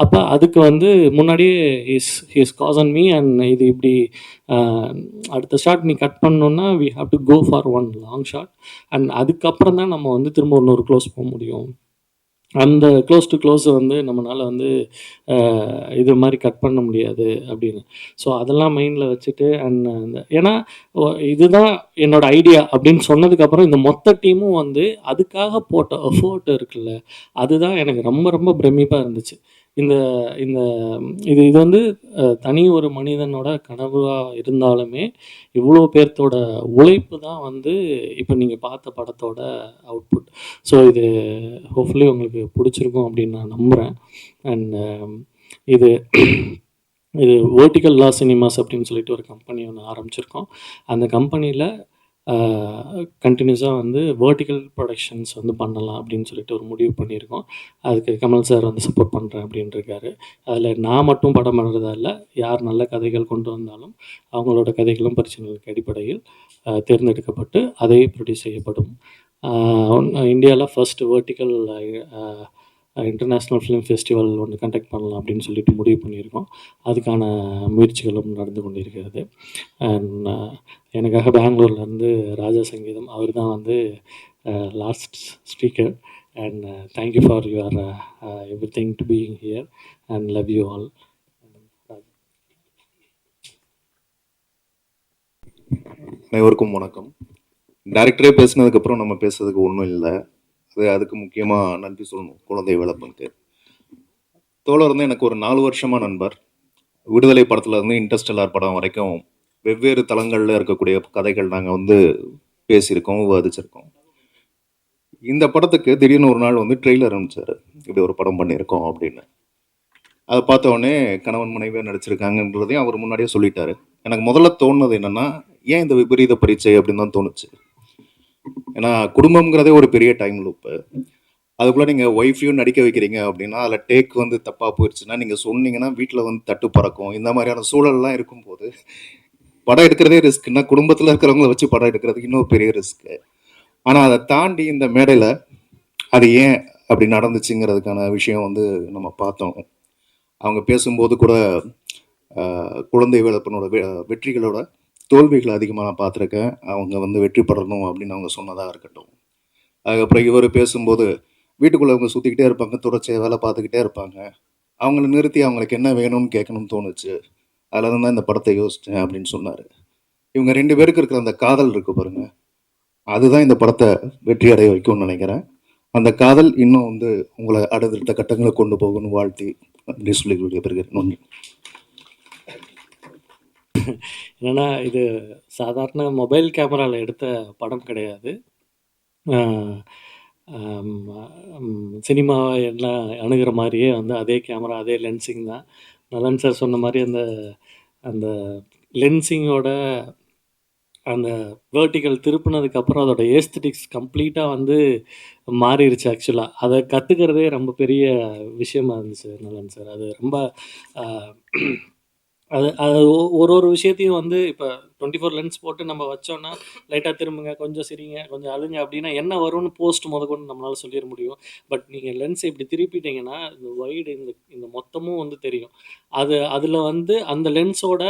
அப்போ அதுக்கு வந்து முன்னாடியே he's cause on me and இது இப்படி அடுத்த ஷாட் நீ கட் பண்ணோன்னா we have to go for one long shot and அதுக்கப்புறம் தான் நம்ம வந்து திரும்ப இன்னொரு க்ளோஸ் போக முடியும். அந்த க்ளோஸ் டு க்ளோஸ் வந்து நம்மளால் வந்து இது மாதிரி கட் பண்ண முடியாது அப்படின்னு. ஸோ அதெல்லாம் மைண்டில் வச்சுட்டு அண்ட் ஏன்னா இதுதான் என்னோட ஐடியா அப்படின்னு சொன்னதுக்கப்புறம் இந்த மொத்த டீமும் வந்து அதுக்காக போட்ட எஃபோர்ட் இருக்குல்ல, அதுதான் எனக்கு ரொம்ப ரொம்ப பிரமிப்பாக இருந்துச்சு. இந்த இந்த இது இது வந்து தனி ஒரு மனிதனோட கனவாக இருந்தாலுமே இவ்வளோ பேர்த்தோட உழைப்பு தான் வந்து இப்போ நீங்கள் பார்த்த படத்தோட அவுட்புட். ஸோ இது ஹோப்ஃபுல்லி உங்களுக்கு பிடிச்சிருக்கும் அப்படின்னு நான் நம்புகிறேன். அண்ட் இது வெர்டிகல் லா சினிமாஸ் அப்படின்னு சொல்லிட்டு ஒரு கம்பெனி ஒன்று ஆரம்பிச்சிருக்கோம். அந்த கம்பெனியில் கண்டினியூஸாக வந்து வெர்டிகல் ப்ரொடக்ஷன்ஸ் வந்து பண்ணலாம் அப்படின்னு சொல்லிட்டு ஒரு முடிவு பண்ணியிருக்கோம். அதுக்கு கமல் சார் வந்து சப்போர்ட் பண்ணுறேன் அப்படின்னு இருக்காரு. அதில் நான் மட்டும் படம் பண்ணுறதா இல்லை, யார் நல்ல கதைகள் கொண்டு வந்தாலும் அவங்களோட கதைகளும் பரிசீலனைக்கு அடிப்படையில் தேர்ந்தெடுக்கப்பட்டு அதை ப்ரொடியூஸ் செய்யப்படும். இந்தியாவில் first vertical international film festival ஒன்று கண்டக்ட் பண்ணலாம் அப்படின்னு சொல்லிட்டு முடிவு பண்ணியிருக்கோம். அதுக்கான முயற்சிகளும் நடந்து கொண்டிருக்கிறது. அண்ட் எனக்காக பெங்களூர்லேருந்து ராஜா சங்கீதம் அவர் தான் வந்து last speaker. And thank you for your every thing to being here and love you all. அனைவருக்கும் வணக்கம். டைரக்டரே பேசினதுக்கப்புறம் நம்ம பேசுறதுக்கு ஒன்றும் இல்லை. அதுக்கு முக்கியமாக நன்றி சொல்லணும் குழந்தை வேலப்பனுக்கு. தோழர் வந்து எனக்கு ஒரு 4 வருஷமாக நண்பர். விடுதலை படத்துலேருந்து இன்டர்ஸ்டெல்லார் படம் வரைக்கும் வெவ்வேறு தளங்களில் இருக்கக்கூடிய கதைகள் நாங்கள் வந்து பேசியிருக்கோம், விவாதிச்சிருக்கோம். இந்த படத்துக்கு திடீர்னு ஒரு நாள் வந்து ட்ரெய்லர் அனுப்பிச்சார், இப்படி ஒரு படம் பண்ணியிருக்கோம் அப்படின்னு. அதை பார்த்த உடனே கணவன் மனைவியாக நடிச்சிருக்காங்கன்றதையும் அவர் முன்னாடியே சொல்லிட்டாரு. எனக்கு முதல்ல தோணுனது என்னென்னா, ஏன் இந்த விபரீத பரீட்சை அப்படின்னு தான் தோணுச்சு. ஏன்னா குடும்பம்ங்கிறதே ஒரு பெரிய டைம் லூப்பு. அதுக்குள்ளே நீங்கள் ஒய்ஃபையும் நடிக்க வைக்கிறீங்க அப்படின்னா அதில் டேக் வந்து தப்பாக போயிடுச்சுன்னா நீங்கள் சொன்னீங்கன்னா வீட்டில் வந்து தட்டு பறக்கும். இந்த மாதிரியான சூழல்லாம் இருக்கும்போது படம் எடுக்கிறதே ரிஸ்க்குன்னா குடும்பத்தில் இருக்கிறவங்கள வச்சு படம் எடுக்கிறதுக்கு இன்னும் பெரிய ரிஸ்க்கு. ஆனால் அதை தாண்டி இந்த மேடையில் அது ஏன் அப்படி நடந்துச்சுங்கிறதுக்கான விஷயம் வந்து நம்ம பார்த்தோம். அவங்க பேசும்போது கூட குழந்தை வேலப்பனோட வெற்றிகளோட தோல்விகளை அதிகமாக நான் பார்த்துருக்கேன். அவங்க வந்து வெற்றி பெறணும் அப்படின்னு அவங்க சொன்னதாக இருக்கட்டும். அதுக்கப்புறம் இவர் பேசும்போது வீட்டுக்குள்ளே அவங்க சுற்றிக்கிட்டே இருப்பாங்க, தொடர்ச்சியாக வேலை பார்த்துக்கிட்டே இருப்பாங்க. அவங்கள நிறுத்தி அவங்களுக்கு என்ன வேணும்னு கேட்கணும்னு தோணுச்சு. அதில் தான் இந்த படத்தை யோசித்தேன் அப்படின்னு சொன்னார். இவங்க 2 பேருக்கு இருக்கிற அந்த காதல் இருக்கு பாருங்க, அதுதான் இந்த படத்தை வெற்றி அடைய வைக்கும்னு நினைக்கிறேன். அந்த காதல் இன்னும் வந்து உங்களை அடுத்தடுத்த கட்டங்களுக்கு கொண்டு போகணும்னு வாழ்த்தி அப்படி சொல்லி விடைபெறுகிறேன். நன்றி. என்னன்னா, இது சாதாரண மொபைல் கேமரால எடுத்த படம் கிடையாது. சினிமாவை எல்லாம் அணுகிற மாதிரியே வந்து அதே கேமரா, அதே லென்சிங் தான். நலன் சார் சொன்ன மாதிரி அந்த அந்த லென்சிங்கோட அந்த வெர்டிகல் திருப்புனதுக்கப்புறம் அதோட ஏஸ்தட்டிக்ஸ் கம்ப்ளீட்டாக வந்து மாறிடுச்சு ஆக்சுவலாக. அதை கற்றுக்கிறதே ரொம்ப பெரிய விஷயமா இருந்துச்சு நலன் சார். அது ரொம்ப அது அது ஒரு விஷயத்தையும் வந்து இப்போ 24 லென்ஸ் போட்டு நம்ம வச்சோன்னா லைட்டாக திரும்புங்க, கொஞ்சம் சிரிங்க, கொஞ்சம் அழுங்க அப்படின்னா என்ன வரும்னு போஸ்ட் முதற்கொண்டு நம்மளால் சொல்லிட முடியும். பட் நீங்கள் லென்ஸை இப்படி திருப்பிட்டீங்கன்னா இந்த வைடு இந்த இந்த மொத்தமும் வந்து தெரியும். அதில் வந்து அந்த லென்ஸோட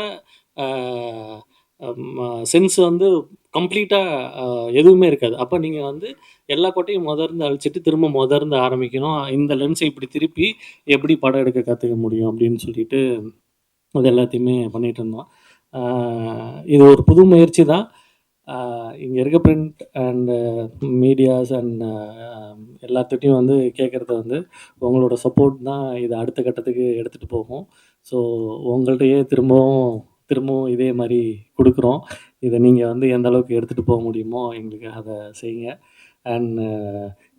சென்ஸ் வந்து கம்ப்ளீட்டாக எதுவுமே இருக்காது. அப்போ நீங்கள் வந்து எல்லா கோட்டையும் முதர்ந்து அழிச்சிட்டு திரும்ப முதர்ந்து ஆரம்பிக்கணும். இந்த லென்ஸை இப்படி திருப்பி எப்படி படம் எடுக்க கற்றுக்க முடியும் அப்படின்னு சொல்லிட்டு அது எல்லாத்தையுமே பண்ணிகிட்டு இருந்தோம். இது ஒரு புது முயற்சி தான். இங்கே இருக்க பிரிண்ட் அண்டு மீடியாஸ் அண்ட் எல்லாத்துட்டையும் வந்து கேட்குறது வந்து உங்களோட சப்போர்ட் தான் இதை அடுத்த கட்டத்துக்கு எடுத்துகிட்டு போகும். ஸோ உங்கள்கிட்டயே திரும்பவும் இதே மாதிரி கொடுக்குறோம். இதை நீங்கள் வந்து எந்த அளவுக்கு எடுத்துகிட்டு போக முடியுமோ எங்களுக்கு அதை செய்யுங்க. அண்ட்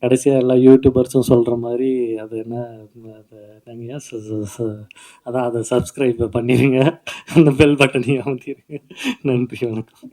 கடைசியாக எல்லா யூடியூபர்ஸும் சொல்கிற மாதிரி அது என்ன, அது என்னங்கய்யா, அதான் அதை சப்ஸ்கிரைப் பண்ணிடுங்க, அந்த பெல் பட்டனையும் அமுத்திடுங்க. நன்றி, வணக்கம்.